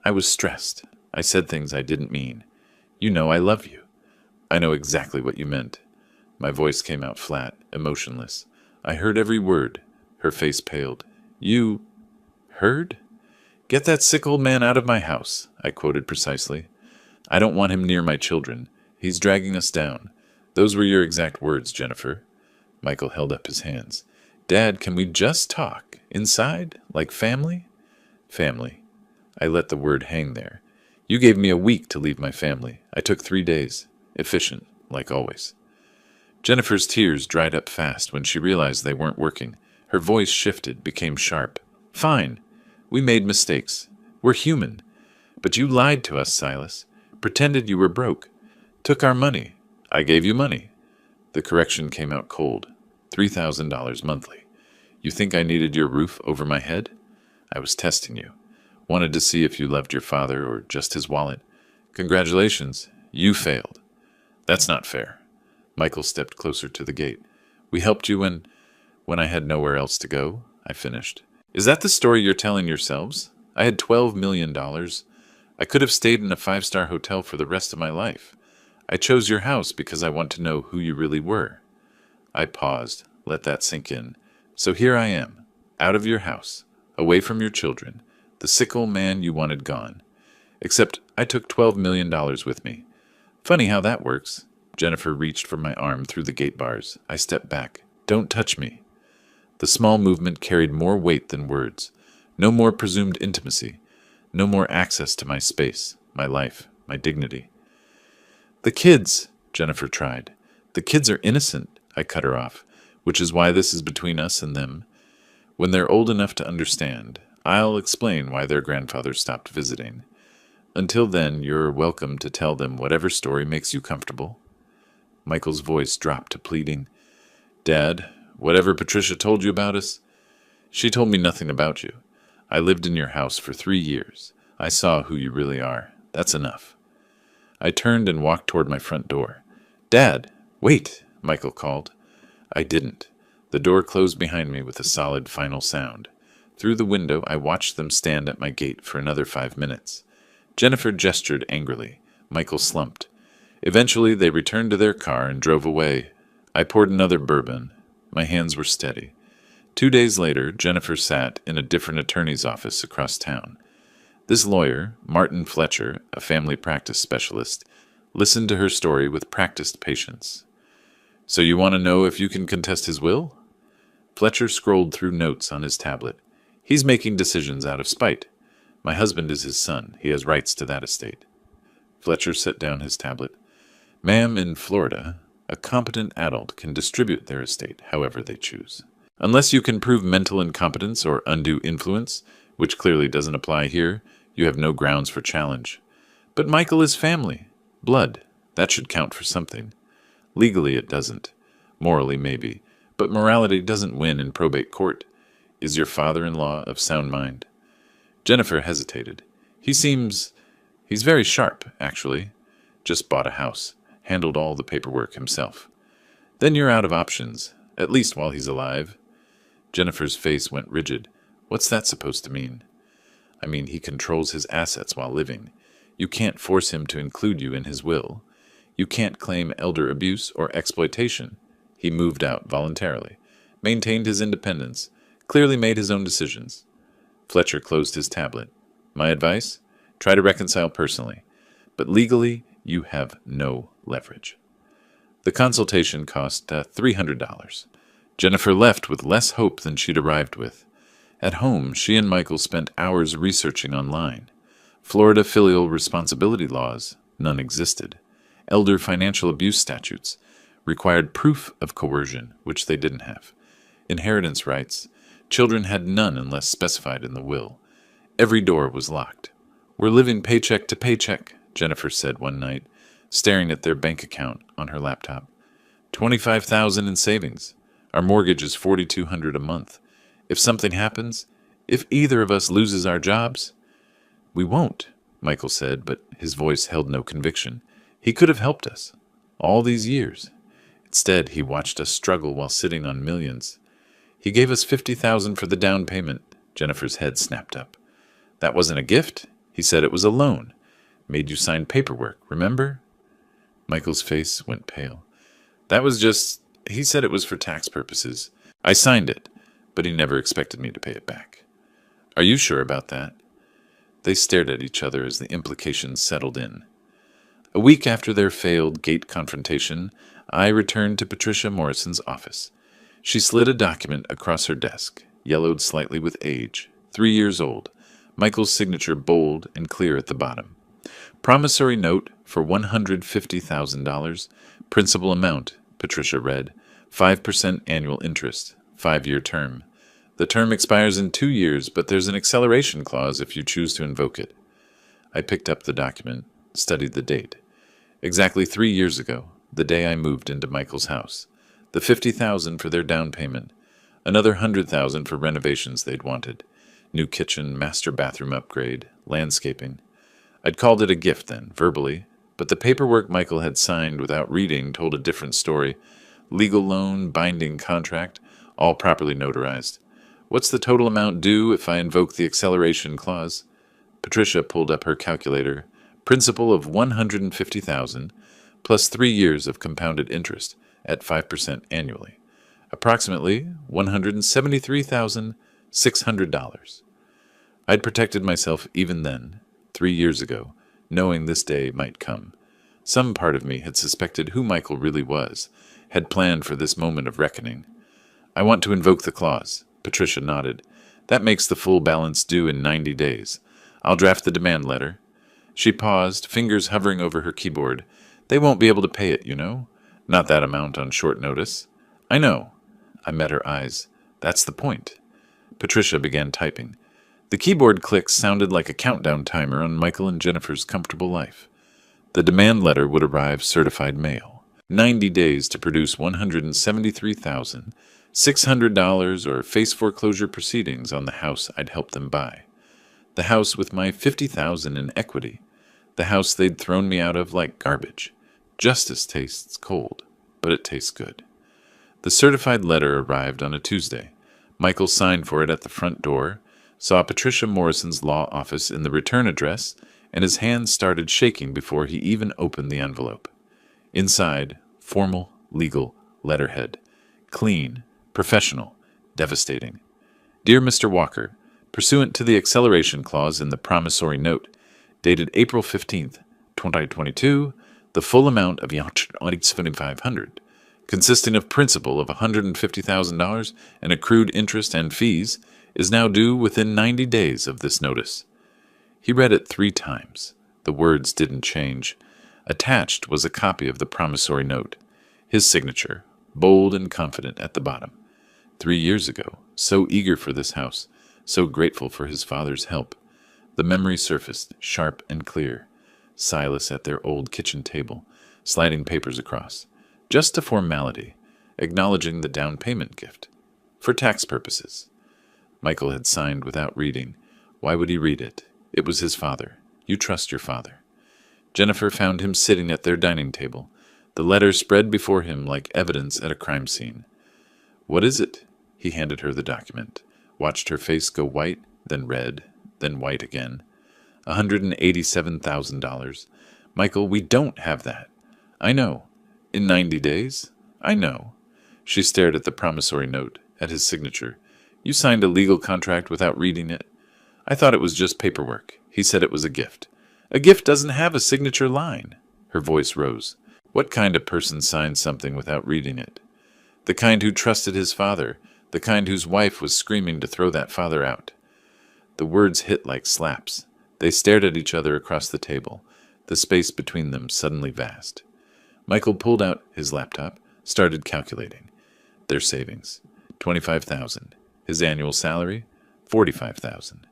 I was stressed. I said things I didn't mean. You know I love you. I know exactly what you meant." My voice came out flat, emotionless. I heard every word. Her face paled. "You heard? Get that sick old man out of my house," I quoted precisely. "I don't want him near my children. He's dragging us down." Those were your exact words, Jennifer. Michael held up his hands. "Dad, can we just talk? Inside? Like family?" "Family." I let the word hang there. "You gave me a week to leave my family. I took 3 days. Efficient, like always." Jennifer's tears dried up fast when she realized they weren't working. Her voice shifted, became sharp. "Fine. We made mistakes. We're human. But you lied to us, Silas. Pretended you were broke. Took our money. I gave you money." The correction came out cold. $3,000 monthly. "You think I needed your roof over my head? I was testing you. Wanted to see if you loved your father or just his wallet. Congratulations. You failed." "That's not fair." Michael stepped closer to the gate. "We helped you when I had nowhere else to go," I finished. "Is that the story you're telling yourselves? I had $12 million. I could have stayed in a 5-star hotel for the rest of my life. I chose your house because I want to know who you really were." I paused, let that sink in. "So here I am, out of your house, away from your children, the sick old man you wanted gone. Except I took $12 million with me. Funny how that works." Jennifer reached for my arm through the gate bars. I stepped back. "Don't touch me." The small movement carried more weight than words. No more presumed intimacy. No more access to my space, my life, my dignity. "The kids," Jennifer tried. "The kids are innocent," I cut her off, "which is why this is between us and them. When they're old enough to understand, I'll explain why their grandfather stopped visiting. Until then, you're welcome to tell them whatever story makes you comfortable." Michael's voice dropped to pleading. "Dad, whatever Patricia told you about us, she told me nothing about you. I lived in your house for 3 years. I saw who you really are. That's enough." I turned and walked toward my front door. "Dad, wait," Michael called. I didn't. The door closed behind me with a solid final sound. Through the window, I watched them stand at my gate for another 5 minutes. Jennifer gestured angrily. Michael slumped. Eventually, they returned to their car and drove away. I poured another bourbon. My hands were steady. 2 days later, Jennifer sat in a different attorney's office across town. This lawyer, Martin Fletcher, a family practice specialist, listened to her story with practiced patience. "So you want to know if you can contest his will?" Fletcher scrolled through notes on his tablet. "He's making decisions out of spite. My husband is his son. He has rights to that estate." Fletcher set down his tablet. "Ma'am, in Florida, a competent adult can distribute their estate however they choose. Unless you can prove mental incompetence or undue influence, which clearly doesn't apply here, You have no grounds for challenge. But Michael is family. Blood. That should count for something. Legally, it doesn't. Morally, maybe. But morality doesn't win in probate court. Is your father-in-law of sound mind? Jennifer hesitated. He's very sharp, actually. Just bought a house. Handled all the paperwork himself. Then you're out of options, at least while he's alive. Jennifer's face went rigid. What's that supposed to mean? I mean, he controls his assets while living. You can't force him to include you in his will. You can't claim elder abuse or exploitation. He moved out voluntarily, maintained his independence, clearly made his own decisions. Fletcher closed his tablet. My advice? Try to reconcile personally. But legally, you have no leverage. The consultation cost $300. Jennifer left with less hope than she'd arrived with. At home, she and Michael spent hours researching online. Florida filial responsibility laws, none existed. Elder financial abuse statutes required proof of coercion, which they didn't have. Inheritance rights, children had none unless specified in the will. Every door was locked. We're living paycheck to paycheck, Jennifer said one night, staring at their bank account on her laptop. $25,000 in savings. Our mortgage is $4,200 a month. If something happens, if either of us loses our jobs... We won't, Michael said, but his voice held no conviction. He could have helped us. All these years. Instead, he watched us struggle while sitting on millions. He gave us $50,000 for the down payment. Jennifer's head snapped up. That wasn't a gift. He said it was a loan. Made you sign paperwork, remember? Michael's face went pale. That was just... He said it was for tax purposes. I signed it, but he never expected me to pay it back. Are you sure about that? They stared at each other as the implications settled in. A week after their failed gate confrontation, I returned to Patricia Morrison's office. She slid a document across her desk, yellowed slightly with age, 3 years old, Michael's signature bold and clear at the bottom. Promissory note for $150,000, principal amount, Patricia read, 5% annual interest, 5-year term. The term expires in 2 years, but there's an acceleration clause if you choose to invoke it. I picked up the document, studied the date. Exactly 3 years ago, the day I moved into Michael's house. The $50,000 for their down payment. Another $100,000 for renovations they'd wanted. New kitchen, master bathroom upgrade, landscaping. I'd called it a gift then, verbally, but the paperwork Michael had signed without reading told a different story. Legal loan, binding contract, all properly notarized. What's the total amount due if I invoke the acceleration clause? Patricia pulled up her calculator. Principal of $150,000 plus 3 years of compounded interest at 5% annually. Approximately $173,600. I'd protected myself even then, 3 years ago, knowing this day might come. Some part of me had suspected who Michael really was, had planned for this moment of reckoning. I want to invoke the clause. Patricia nodded. That makes the full balance due in 90 days. I'll draft the demand letter. She paused, fingers hovering over her keyboard. They won't be able to pay it, you know. Not that amount on short notice. I know. I met her eyes. That's the point. Patricia began typing. The keyboard clicks sounded like a countdown timer on Michael and Jennifer's comfortable life. The demand letter would arrive certified mail. 90 days to produce $173,600 or face foreclosure proceedings on the house I'd helped them buy. The house with my $50,000 in equity. The house they'd thrown me out of like garbage. Justice tastes cold, but it tastes good. The certified letter arrived on a Tuesday. Michael signed for it at the front door, saw Patricia Morrison's law office in the return address, and his hands started shaking before he even opened the envelope. Inside, formal, legal, letterhead. Clean, professional, devastating. Dear Mr. Walker, pursuant to the acceleration clause in the promissory note, dated April 15th, 2022, the full amount of $7,500, consisting of principal of $150,000 and accrued interest and fees, is now due within 90 days of this notice. He read it 3 times. The words didn't change. Attached was a copy of the promissory note. His signature, bold and confident at the bottom. 3 years ago, so eager for this house, so grateful for his father's help. The memory surfaced, sharp and clear. Silas at their old kitchen table, sliding papers across. Just a formality, acknowledging the down payment gift. For tax purposes. Michael had signed without reading. Why would he read it? It was his father. You trust your father. Jennifer found him sitting at their dining table, the letter spread before him like evidence at a crime scene. What is it? He handed her the document, watched her face go white, then red, then white again. $187,000. Michael, we don't have that. I know. In 90 days? I know. She stared at the promissory note, at his signature. You signed a legal contract without reading it. I thought it was just paperwork. He said it was a gift. A gift doesn't have a signature line. Her voice rose. What kind of person signs something without reading it? The kind who trusted his father, the kind whose wife was screaming to throw that father out. The words hit like slaps. They stared at each other across the table, the space between them suddenly vast. Michael pulled out his laptop, started calculating. Their savings, $25,000. His annual salary, $45,000.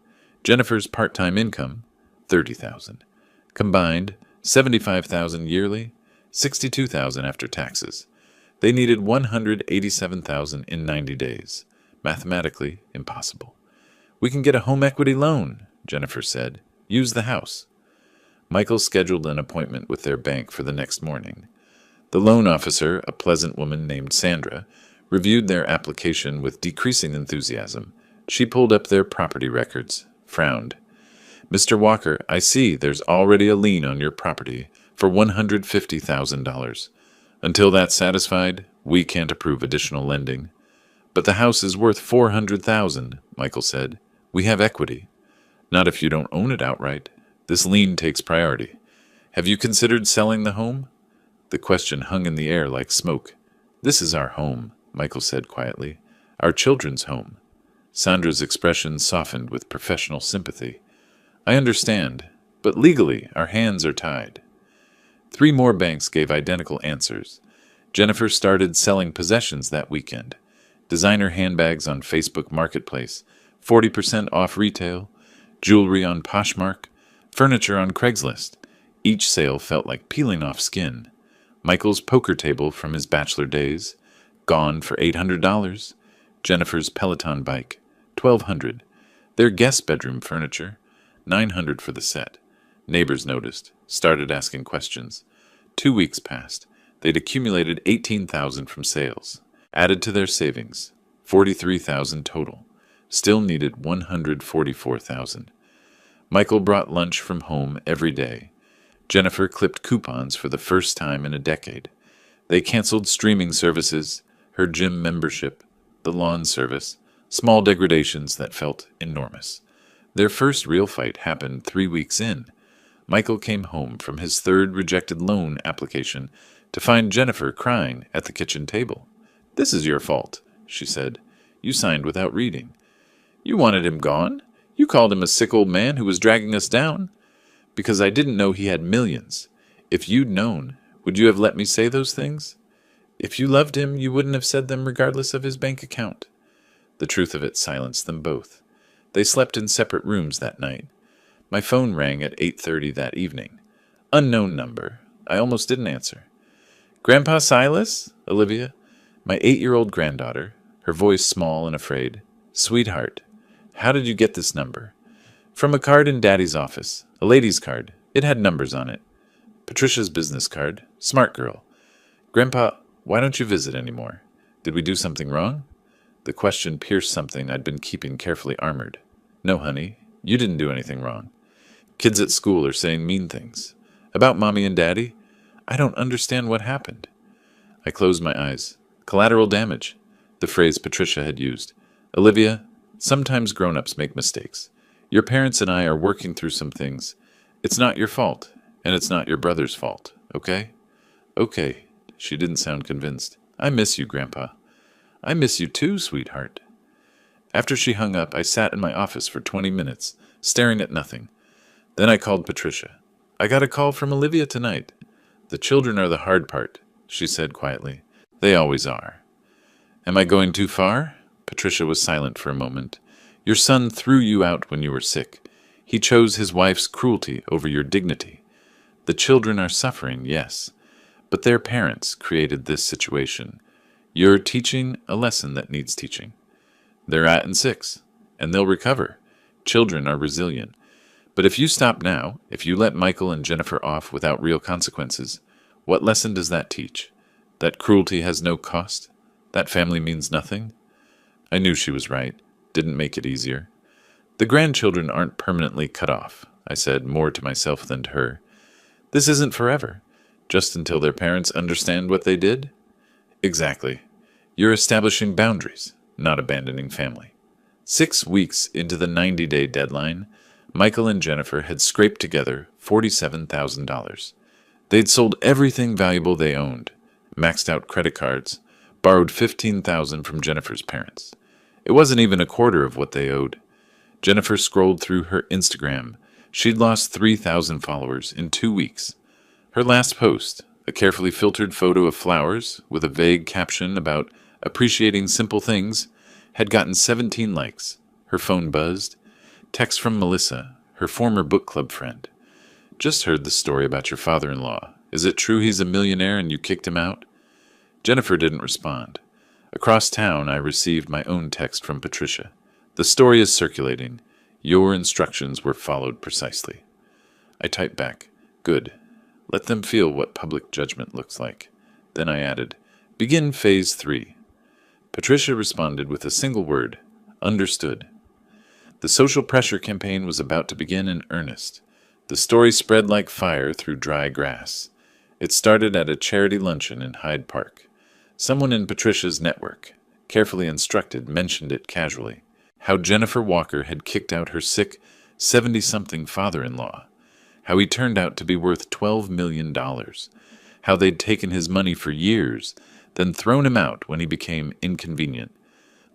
Jennifer's part-time income, $30,000. Combined, $75,000 yearly, $62,000 after taxes. They needed $187,000 in 90 days. Mathematically impossible. We can get a home equity loan, Jennifer said. Use the house. Michael scheduled an appointment with their bank for the next morning. The loan officer, a pleasant woman named Sandra, reviewed their application with decreasing enthusiasm. She pulled up their property records, frowned. Mr. Walker, I see there's already a lien on your property for $150,000. Until that's satisfied, we can't approve additional lending. But the house is worth $400,000, Michael said. We have equity. Not if you don't own it outright. This lien takes priority. Have you considered selling the home? The question hung in the air like smoke. This is our home, Michael said quietly. Our children's home. Sandra's expression softened with professional sympathy. I understand, but legally our hands are tied. 3 more banks gave identical answers. Jennifer started selling possessions that weekend. Designer handbags on Facebook Marketplace, 40% off retail, jewelry on Poshmark, furniture on Craigslist. Each sale felt like peeling off skin. Michael's poker table from his bachelor days, gone for $800. Jennifer's Peloton bike, $1,200. Their guest bedroom furniture, $900 for the set. Neighbors noticed, started asking questions. 2 weeks passed. They'd accumulated $18,000 from sales. Added to their savings, $43,000 total. Still needed $144,000. Michael brought lunch from home every day. Jennifer clipped coupons for the first time in a decade. They canceled streaming services, her gym membership, the lawn service, small degradations that felt enormous. Their first real fight happened 3 weeks in. Michael came home from his 3rd rejected loan application to find Jennifer crying at the kitchen table. This is your fault, she said. You signed without reading. You wanted him gone. You called him a sick old man who was dragging us down. Because I didn't know he had millions. If you'd known, would you have let me say those things? If you loved him, you wouldn't have said them regardless of his bank account. The truth of it silenced them both. They slept in separate rooms that night. My phone rang at 8:30 that evening. Unknown number. I almost didn't answer. Grandpa Silas? Olivia? My 8-year-old granddaughter, her voice small and afraid. Sweetheart, how did you get this number? From a card in Daddy's office. A lady's card. It had numbers on it. Patricia's business card. Smart girl. Grandpa, why don't you visit anymore? Did we do something wrong? The question pierced something I'd been keeping carefully armored. No, honey, you didn't do anything wrong. Kids at school are saying mean things. About Mommy and Daddy? I don't understand what happened. I closed my eyes. Collateral damage. The phrase Patricia had used. Olivia, sometimes grown-ups make mistakes. Your parents and I are working through some things. It's not your fault, and it's not your brother's fault, okay? Okay. She didn't sound convinced. I miss you, Grandpa. I miss you too, sweetheart. After she hung up, I sat in my office for 20 minutes, staring at nothing. Then I called Patricia. I got a call from Olivia tonight. The children are the hard part, she said quietly. They always are. Am I going too far? Patricia was silent for a moment. Your son threw you out when you were sick. He chose his wife's cruelty over your dignity. The children are suffering, yes, but their parents created this situation. You're teaching a lesson that needs teaching. They're at in 6, and they'll recover. Children are resilient. But if you stop now, if you let Michael and Jennifer off without real consequences, what lesson does that teach? That cruelty has no cost? That family means nothing? I knew she was right. Didn't make it easier. The grandchildren aren't permanently cut off, I said, more to myself than to her. This isn't forever. Just until their parents understand what they did? Exactly. You're establishing boundaries, not abandoning family. 6 weeks into the 90-day deadline, Michael and Jennifer had scraped together $47,000. They'd sold everything valuable they owned, maxed out credit cards, borrowed $15,000 from Jennifer's parents. It wasn't even a quarter of what they owed. Jennifer scrolled through her Instagram. She'd lost 3,000 followers in 2 weeks. Her last post, a carefully filtered photo of flowers with a vague caption about appreciating simple things, had gotten 17 likes. Her phone buzzed. Text from Melissa, her former book club friend. Just heard the story about your father-in-law. Is it true he's a millionaire and you kicked him out? Jennifer didn't respond. Across town, I received my own text from Patricia. The story is circulating. Your instructions were followed precisely. I typed back, good. Let them feel what public judgment looks like. Then I added, begin phase 3. Patricia responded with a single word, understood. The social pressure campaign was about to begin in earnest. The story spread like fire through dry grass. It started at a charity luncheon in Hyde Park. Someone in Patricia's network, carefully instructed, mentioned it casually. How Jennifer Walker had kicked out her sick, 70-something father-in-law. How he turned out to be worth $12 million. How they'd taken his money for years, then thrown him out when he became inconvenient.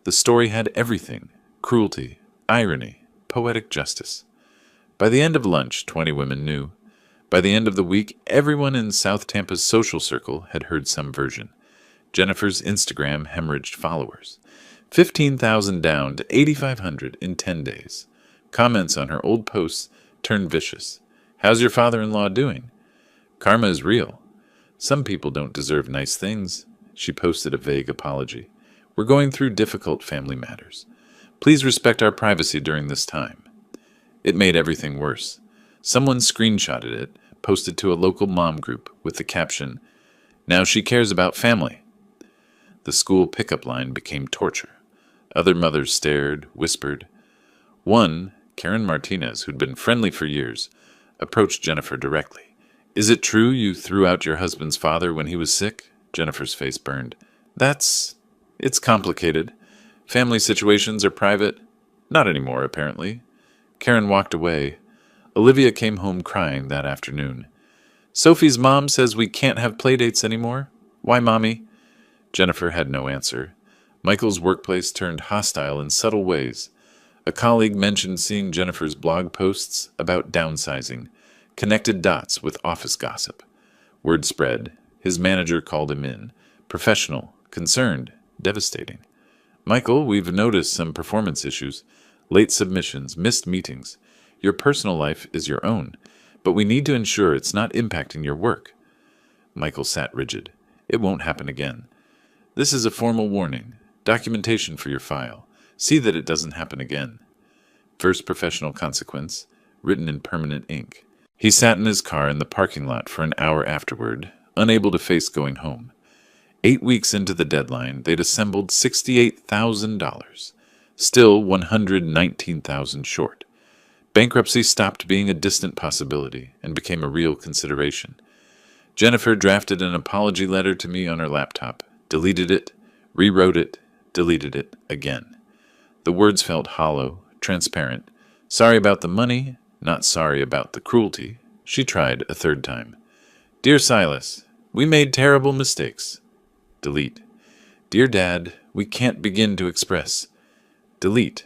The story had everything: cruelty, irony, poetic justice. By the end of lunch, 20 women knew. By the end of the week, everyone in South Tampa's social circle had heard some version. Jennifer's Instagram hemorrhaged followers. 15,000 down to 8,500 in 10 days. Comments on her old posts turned vicious. How's your father-in-law doing? Karma is real. Some people don't deserve nice things. She posted a vague apology. We're going through difficult family matters. Please respect our privacy during this time. It made everything worse. Someone screenshotted it, posted to a local mom group with the caption, now she cares about family. The school pickup line became torture. Other mothers stared, whispered. One, Karen Martinez, who'd been friendly for years, approached Jennifer directly. Is it true you threw out your husband's father when he was sick? Jennifer's face burned. It's complicated. Family situations are private. Not anymore, apparently. Karen walked away. Olivia came home crying that afternoon. Sophie's mom says we can't have playdates anymore. Why, Mommy? Jennifer had no answer. Michael's workplace turned hostile in subtle ways. A colleague mentioned seeing Jennifer's blog posts about downsizing, connected dots with office gossip. Word spread. His manager called him in. Professional, concerned, devastating. Michael, we've noticed some performance issues. Late submissions, missed meetings. Your personal life is your own, but we need to ensure it's not impacting your work. Michael sat rigid. It won't happen again. This is a formal warning. Documentation for your file. See that it doesn't happen again. First professional consequence, written in permanent ink. He sat in his car in the parking lot for an hour afterward, unable to face going home. 8 weeks into the deadline, they'd assembled $68,000, still $119,000 short. Bankruptcy stopped being a distant possibility and became a real consideration. Jennifer drafted an apology letter to me on her laptop, deleted it, rewrote it, deleted it again. The words felt hollow, transparent. Sorry about the money, not sorry about the cruelty. She tried a third time. Dear Silas, we made terrible mistakes. Delete. Dear Dad, we can't begin to express. Delete.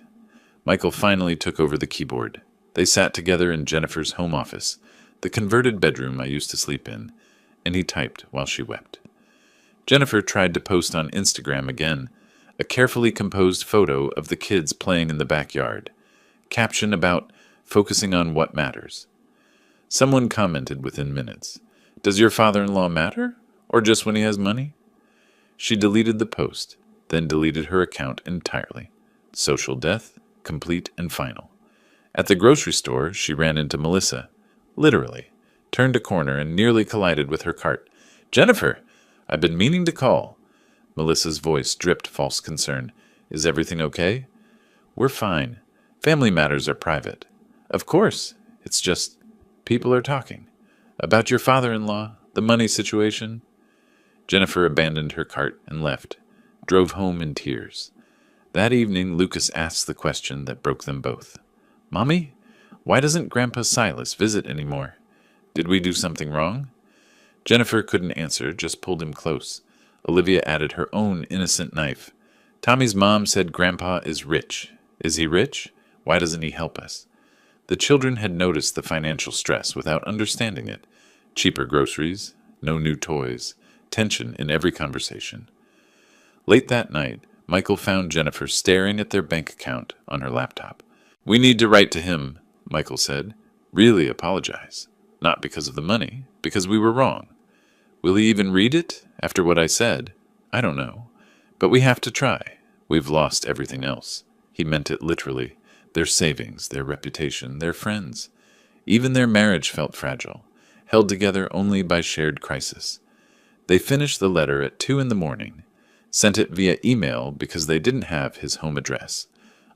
Michael finally took over the keyboard. They sat together in Jennifer's home office, the converted bedroom I used to sleep in, and he typed while she wept. Jennifer tried to post on Instagram again, a carefully composed photo of the kids playing in the backyard. Caption about focusing on what matters. Someone commented within minutes, "Does your father-in-law matter? Or just when he has money?" She deleted the post, then deleted her account entirely. Social death, complete and final. At the grocery store, she ran into Melissa. Literally. Turned a corner and nearly collided with her cart. "Jennifer! I've been meaning to call." Melissa's voice dripped false concern. "Is everything okay?" "We're fine. Family matters are private." "Of course. It's just people are talking. About your father-in-law, the money situation." Jennifer abandoned her cart and left, drove home in tears. That evening, Lucas asked the question that broke them both. "Mommy, why doesn't Grandpa Silas visit anymore? Did we do something wrong?" Jennifer couldn't answer, just pulled him close. Olivia added her own innocent knife. "Tommy's mom said Grandpa is rich. Is he rich? Why doesn't he help us?" The children had noticed the financial stress without understanding it. Cheaper groceries, no new toys, tension in every conversation. Late that night, Michael found Jennifer staring at their bank account on her laptop. "We need to write to him," Michael said. "Really apologize. Not because of the money, because we were wrong. Will he even read it, after what I said? I don't know. But we have to try. We've lost everything else." He meant it literally. Their savings, their reputation, their friends. Even their marriage felt fragile, held together only by shared crisis. They finished the letter at 2 a.m, sent it via email because they didn't have his home address,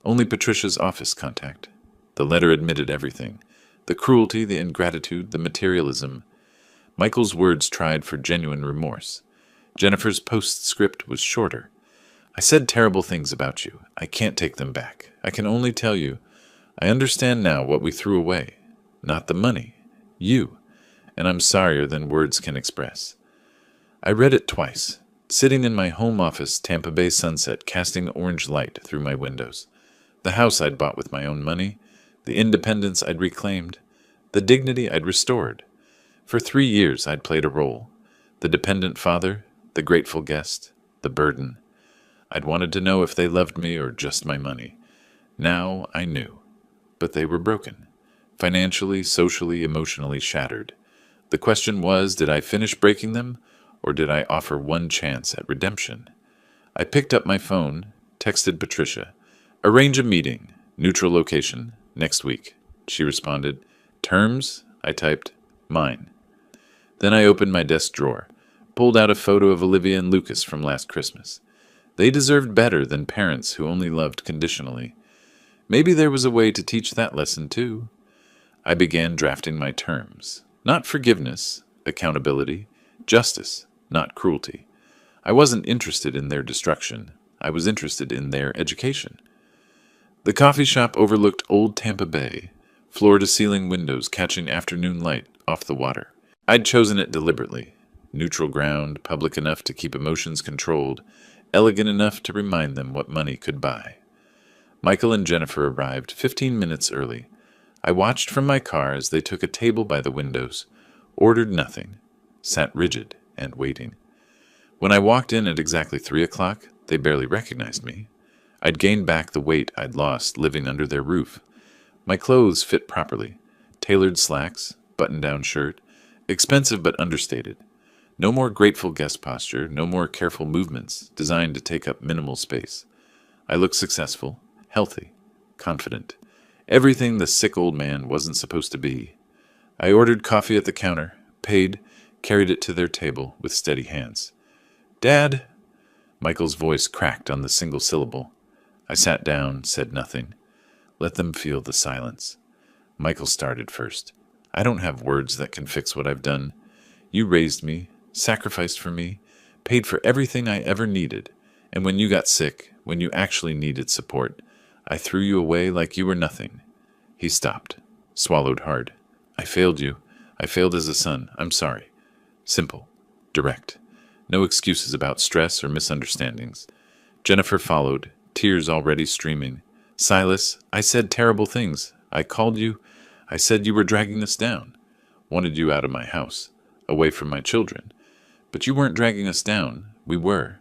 only Patricia's office contact. The letter admitted everything, the cruelty, the ingratitude, the materialism. Michael's words tried for genuine remorse. Jennifer's postscript was shorter. "I said terrible things about you. I can't take them back. I can only tell you, I understand now what we threw away. Not the money. You. And I'm sorrier than words can express." I read it twice, sitting in my home office, Tampa Bay sunset casting orange light through my windows. The house I'd bought with my own money, the independence I'd reclaimed, the dignity I'd restored. For 3 years I'd played a role. The dependent father, the grateful guest, the burden. I'd wanted to know if they loved me or just my money. Now I knew. But they were broken. Financially, socially, emotionally shattered. The question was, did I finish breaking them, or did I offer one chance at redemption? I picked up my phone, texted Patricia. "Arrange a meeting, neutral location, next week." She responded. "Terms?" I typed. "Mine." Then I opened my desk drawer, pulled out a photo of Olivia and Lucas from last Christmas. They deserved better than parents who only loved conditionally. Maybe there was a way to teach that lesson too. I began drafting my terms. Not forgiveness, accountability, justice, not cruelty. I wasn't interested in their destruction. I was interested in their education. The coffee shop overlooked old Tampa Bay, floor-to-ceiling windows catching afternoon light off the water. I'd chosen it deliberately. Neutral ground, public enough to keep emotions controlled, elegant enough to remind them what money could buy. Michael and Jennifer arrived 15 minutes early. I watched from my car as they took a table by the windows, ordered nothing, sat rigid and waiting. When I walked in at exactly 3 o'clock, they barely recognized me. I'd gained back the weight I'd lost living under their roof. My clothes fit properly. Tailored slacks, button-down shirt, expensive but understated. No more grateful guest posture, no more careful movements designed to take up minimal space. I looked successful, healthy, confident. Everything the sick old man wasn't supposed to be. I ordered coffee at the counter, paid, carried it to their table with steady hands. "Dad!" Michael's voice cracked on the single syllable. I sat down, said nothing. Let them feel the silence. Michael started first. "I don't have words that can fix what I've done. You raised me, sacrificed for me, paid for everything I ever needed, and when you got sick, when you actually needed support, I threw you away like you were nothing." He stopped, swallowed hard. "I failed you. I failed as a son. I'm sorry." Simple, direct. No excuses about stress or misunderstandings. Jennifer followed, tears already streaming. "Silas, I said terrible things. I called you. I said you were dragging us down. Wanted you out of my house, away from my children. But you weren't dragging us down. We were.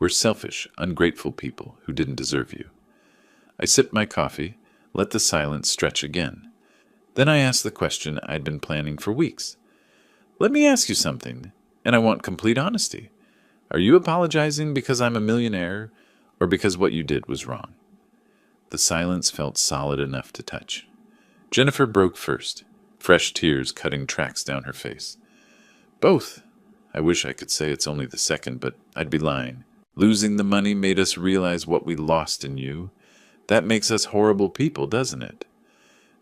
We're selfish, ungrateful people who didn't deserve you." I sipped my coffee, let the silence stretch again. Then I asked the question I'd been planning for weeks. Let me ask you something, and I want complete honesty. Are you apologizing because I'm a millionaire, or because what you did was wrong? The silence felt solid enough to touch. Jennifer broke first, fresh tears cutting tracks down her face. Both. I wish I could say it's only the second, but I'd be lying. Losing the money made us realize what we lost in you. That makes us horrible people, doesn't it?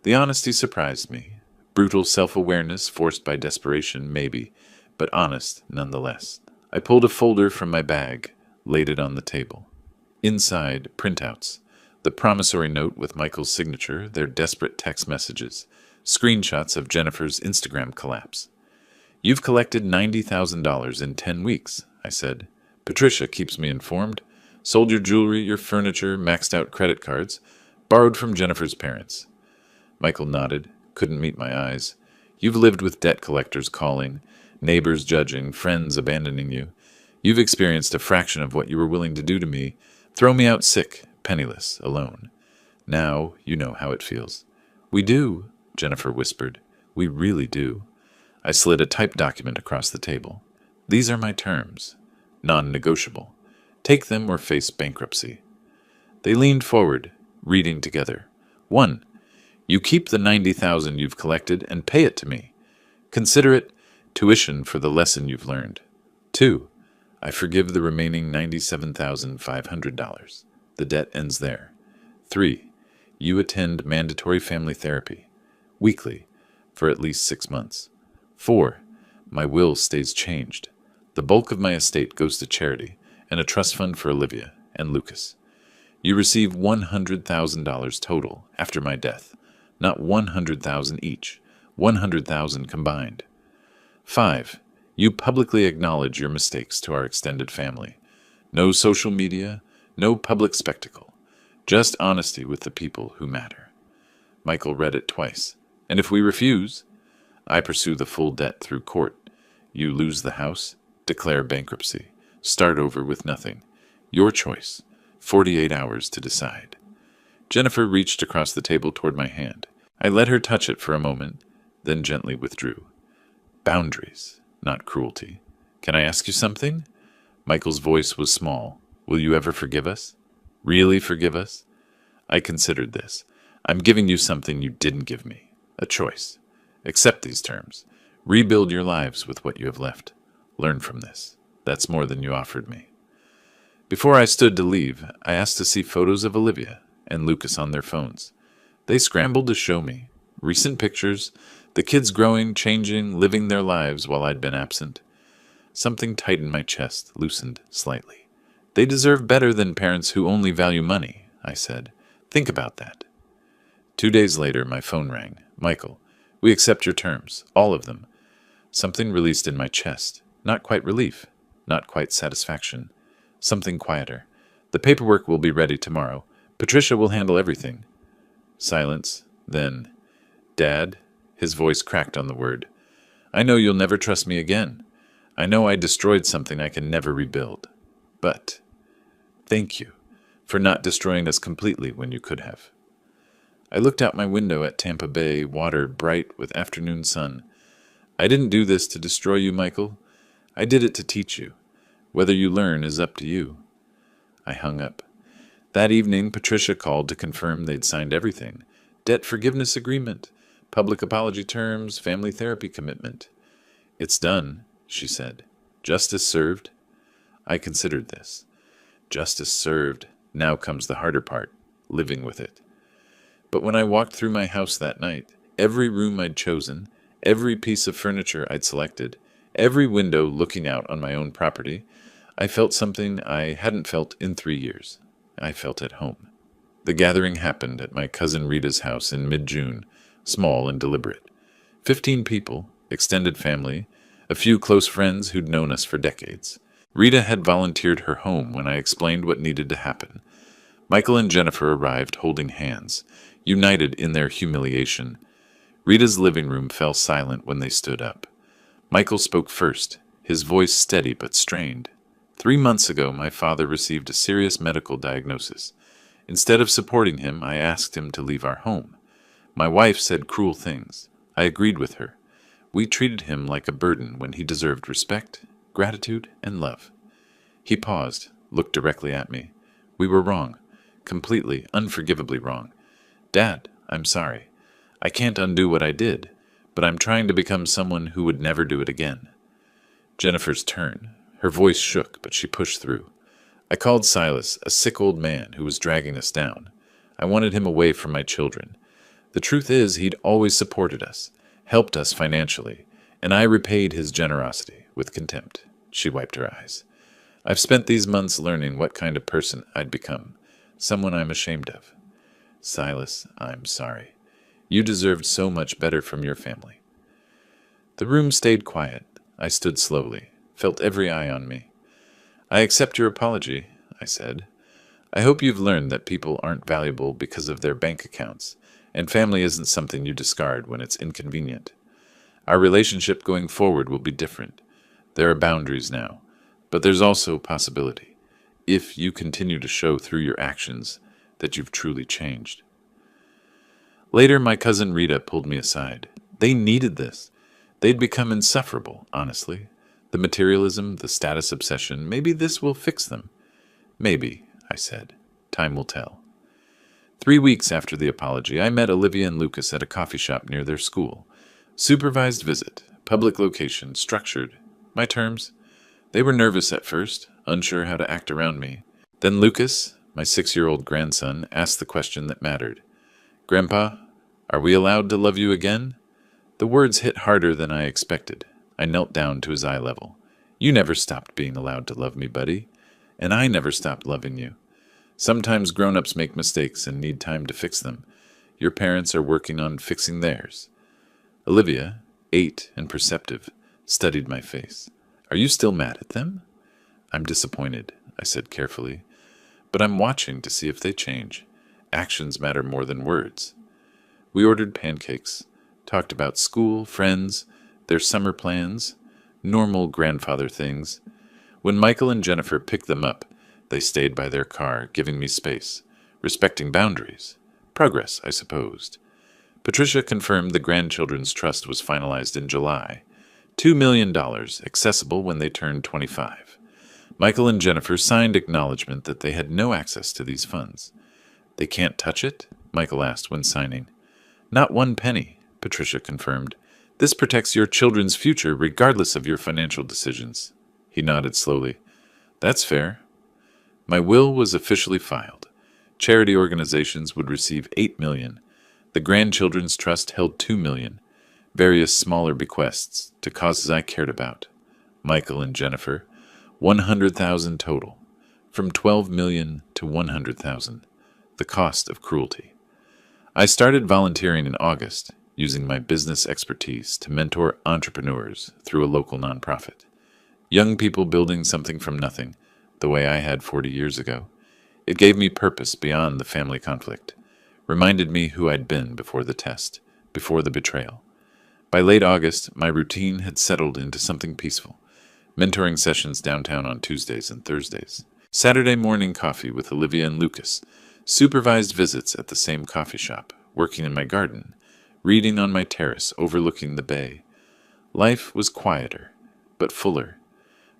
The honesty surprised me. Brutal self-awareness forced by desperation, maybe, but honest nonetheless. I pulled a folder from my bag, laid it on the table. Inside, printouts. The promissory note with Michael's signature, their desperate text messages, screenshots of Jennifer's Instagram collapse. You've collected $90,000 in 10 weeks, I said. Patricia keeps me informed. Sold your jewelry, your furniture, maxed out credit cards, borrowed from Jennifer's parents. Michael nodded, couldn't meet my eyes. You've lived with debt collectors calling, neighbors judging, friends abandoning you. You've experienced a fraction of what you were willing to do to me. Throw me out sick, penniless, alone. Now you know how it feels. We do, Jennifer whispered. We really do. I slid a typed document across the table. These are my terms. Non-negotiable. Take them or face bankruptcy. They leaned forward, reading together. 1. You keep the $90,000 you've collected and pay it to me. Consider it tuition for the lesson you've learned. 2. I forgive the remaining $97,500. The debt ends there. 3. You attend mandatory family therapy, weekly, for at least 6 months. 4. My will stays changed. The bulk of my estate goes to charity and a trust fund for Olivia and Lucas. You receive $100,000 total after my death, not $100,000 each, $100,000 combined. 5. You publicly acknowledge your mistakes to our extended family. No social media, no public spectacle, just honesty with the people who matter. Michael read it twice. And if we refuse, I pursue the full debt through court. You lose the house, declare bankruptcy, start over with nothing. Your choice. 48 hours to decide. Jennifer reached across the table toward my hand. I let her touch it for a moment, then gently withdrew. Boundaries, not cruelty. Can I ask you something? Michael's voice was small. Will you ever forgive us? Really forgive us? I considered this. I'm giving you something you didn't give me. A choice. Accept these terms. Rebuild your lives with what you have left. Learn from this. That's more than you offered me. Before I stood to leave, I asked to see photos of Olivia and Lucas on their phones. They scrambled to show me. Recent pictures, the kids growing, changing, living their lives while I'd been absent. Something tight in my chest loosened slightly. They deserve better than parents who only value money, I said. Think about that. 2 days later, my phone rang. Michael, we accept your terms, all of them. Something released in my chest. Not quite relief, not quite satisfaction. Something quieter. The paperwork will be ready tomorrow. Patricia will handle everything. Silence. Then, Dad, his voice cracked on the word. I know you'll never trust me again. I know I destroyed something I can never rebuild. But thank you for not destroying us completely when you could have. I looked out my window at Tampa Bay, water bright with afternoon sun. I didn't do this to destroy you, Michael. I did it to teach you. Whether you learn is up to you. I hung up. That evening, Patricia called to confirm they'd signed everything. Debt forgiveness agreement, public apology terms, family therapy commitment. It's done, she said. Justice served. I considered this. Justice served. Now comes the harder part, living with it. But when I walked through my house that night, every room I'd chosen, every piece of furniture I'd selected, every window looking out on my own property, I felt something I hadn't felt in 3 years. I felt at home. The gathering happened at my cousin Rita's house in mid-June, small and deliberate. 15 people, extended family, a few close friends who'd known us for decades. Rita had volunteered her home when I explained what needed to happen. Michael and Jennifer arrived holding hands, united in their humiliation. Rita's living room fell silent when they stood up. Michael spoke first, his voice steady but strained. 3 months ago, my father received a serious medical diagnosis. Instead of supporting him, I asked him to leave our home. My wife said cruel things. I agreed with her. We treated him like a burden when he deserved respect, gratitude, and love. He paused, looked directly at me. We were wrong. Completely, unforgivably wrong. Dad, I'm sorry. I can't undo what I did, but I'm trying to become someone who would never do it again. Jennifer's turn. Her voice shook, but she pushed through. I called Silas a sick old man who was dragging us down. I wanted him away from my children. The truth is, he'd always supported us, helped us financially, and I repaid his generosity with contempt. She wiped her eyes. I've spent these months learning what kind of person I'd become, someone I'm ashamed of. Silas, I'm sorry. You deserved so much better from your family. The room stayed quiet. I stood slowly, felt every eye on me. I accept your apology, I said. I hope you've learned that people aren't valuable because of their bank accounts, and family isn't something you discard when it's inconvenient. Our relationship going forward will be different. There are boundaries now, but there's also possibility, if you continue to show through your actions that you've truly changed. Later, my cousin Rita pulled me aside. They needed this. They'd become insufferable, honestly. The materialism, the status obsession, maybe this will fix them. Maybe, I said. Time will tell. 3 weeks after the apology, I met Olivia and Lucas at a coffee shop near their school. Supervised visit, public location, structured. My terms. They were nervous at first, unsure how to act around me. Then Lucas, my 6-year-old grandson, asked the question that mattered. Grandpa, are we allowed to love you again? The words hit harder than I expected. I knelt down to his eye level. You never stopped being allowed to love me, buddy. And I never stopped loving you. Sometimes grown-ups make mistakes and need time to fix them. Your parents are working on fixing theirs. Olivia, 8 and perceptive, studied my face. Are you still mad at them? I'm disappointed, I said carefully. But I'm watching to see if they change. Actions matter more than words. We ordered pancakes, talked about school, friends, their summer plans, normal grandfather things. When Michael and Jennifer picked them up, they stayed by their car, giving me space, respecting boundaries. Progress, I supposed. Patricia confirmed the grandchildren's trust was finalized in July. $2 million, accessible when they turned 25. Michael and Jennifer signed acknowledgement that they had no access to these funds. They can't touch it? Michael asked when signing. Not 1 penny, Patricia confirmed. This protects your children's future regardless of your financial decisions. He nodded slowly. That's fair. My will was officially filed. Charity organizations would receive $8 million. The Grandchildren's Trust held $2 million. Various smaller bequests to causes I cared about. Michael and Jennifer, $100,000 total. From $12 million to $100,000. The cost of cruelty. I started volunteering in August, using my business expertise to mentor entrepreneurs through a local nonprofit. Young people building something from nothing, the way I had 40 years ago. It gave me purpose beyond the family conflict, reminded me who I'd been before the test, before the betrayal. By late August, my routine had settled into something peaceful. Mentoring sessions downtown on Tuesdays and Thursdays. Saturday morning coffee with Olivia and Lucas. Supervised visits at the same coffee shop, working in my garden, reading on my terrace overlooking the bay. Life was quieter, but fuller.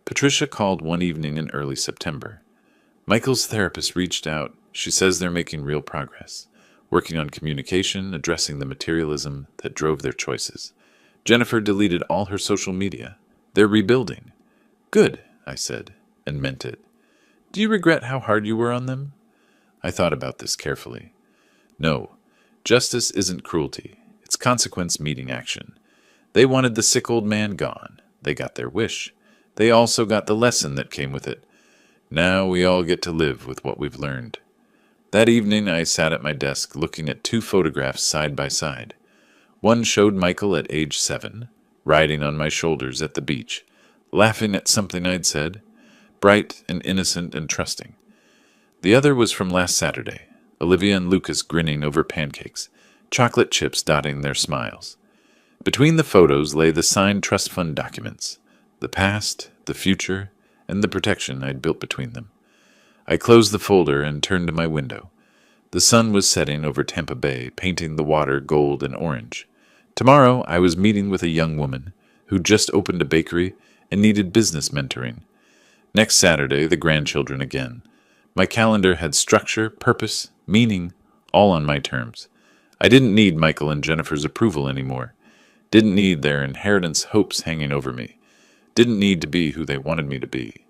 Patricia called one evening in early September. Michael's therapist reached out. She says they're making real progress, working on communication, addressing the materialism that drove their choices. Jennifer deleted all her social media. They're rebuilding. Good, I said, and meant it. Do you regret how hard you were on them? I thought about this carefully. No, justice isn't cruelty. It's consequence meeting action. They wanted the sick old man gone. They got their wish. They also got the lesson that came with it. Now we all get to live with what we've learned. That evening I sat at my desk looking at 2 photographs side by side. One showed Michael at age 7, riding on my shoulders at the beach, laughing at something I'd said, bright and innocent and trusting. The other was from last Saturday, Olivia and Lucas grinning over pancakes, chocolate chips dotting their smiles. Between the photos lay the signed trust fund documents, the past, the future, and the protection I'd built between them. I closed the folder and turned to my window. The sun was setting over Tampa Bay, painting the water gold and orange. Tomorrow I was meeting with a young woman who just opened a bakery and needed business mentoring. Next Saturday, the grandchildren again. My calendar had structure, purpose, meaning, all on my terms. I didn't need Michael and Jennifer's approval anymore. Didn't need their inheritance hopes hanging over me. Didn't need to be who they wanted me to be.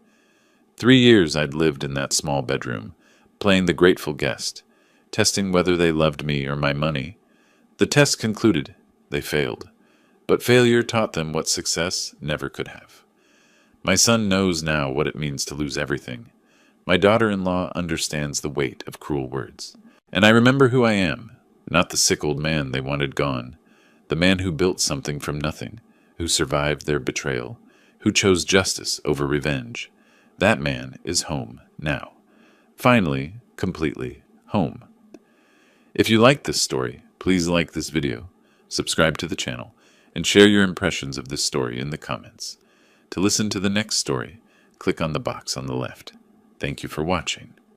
3 years I'd lived in that small bedroom, playing the grateful guest, testing whether they loved me or my money. The test concluded. They failed. But failure taught them what success never could have. My son knows now what it means to lose everything. My daughter-in-law understands the weight of cruel words. And I remember who I am, not the sick old man they wanted gone, the man who built something from nothing, who survived their betrayal, who chose justice over revenge. That man is home now. Finally, completely home. If you like this story, please like this video, subscribe to the channel, and share your impressions of this story in the comments. To listen to the next story, click on the box on the left. Thank you for watching.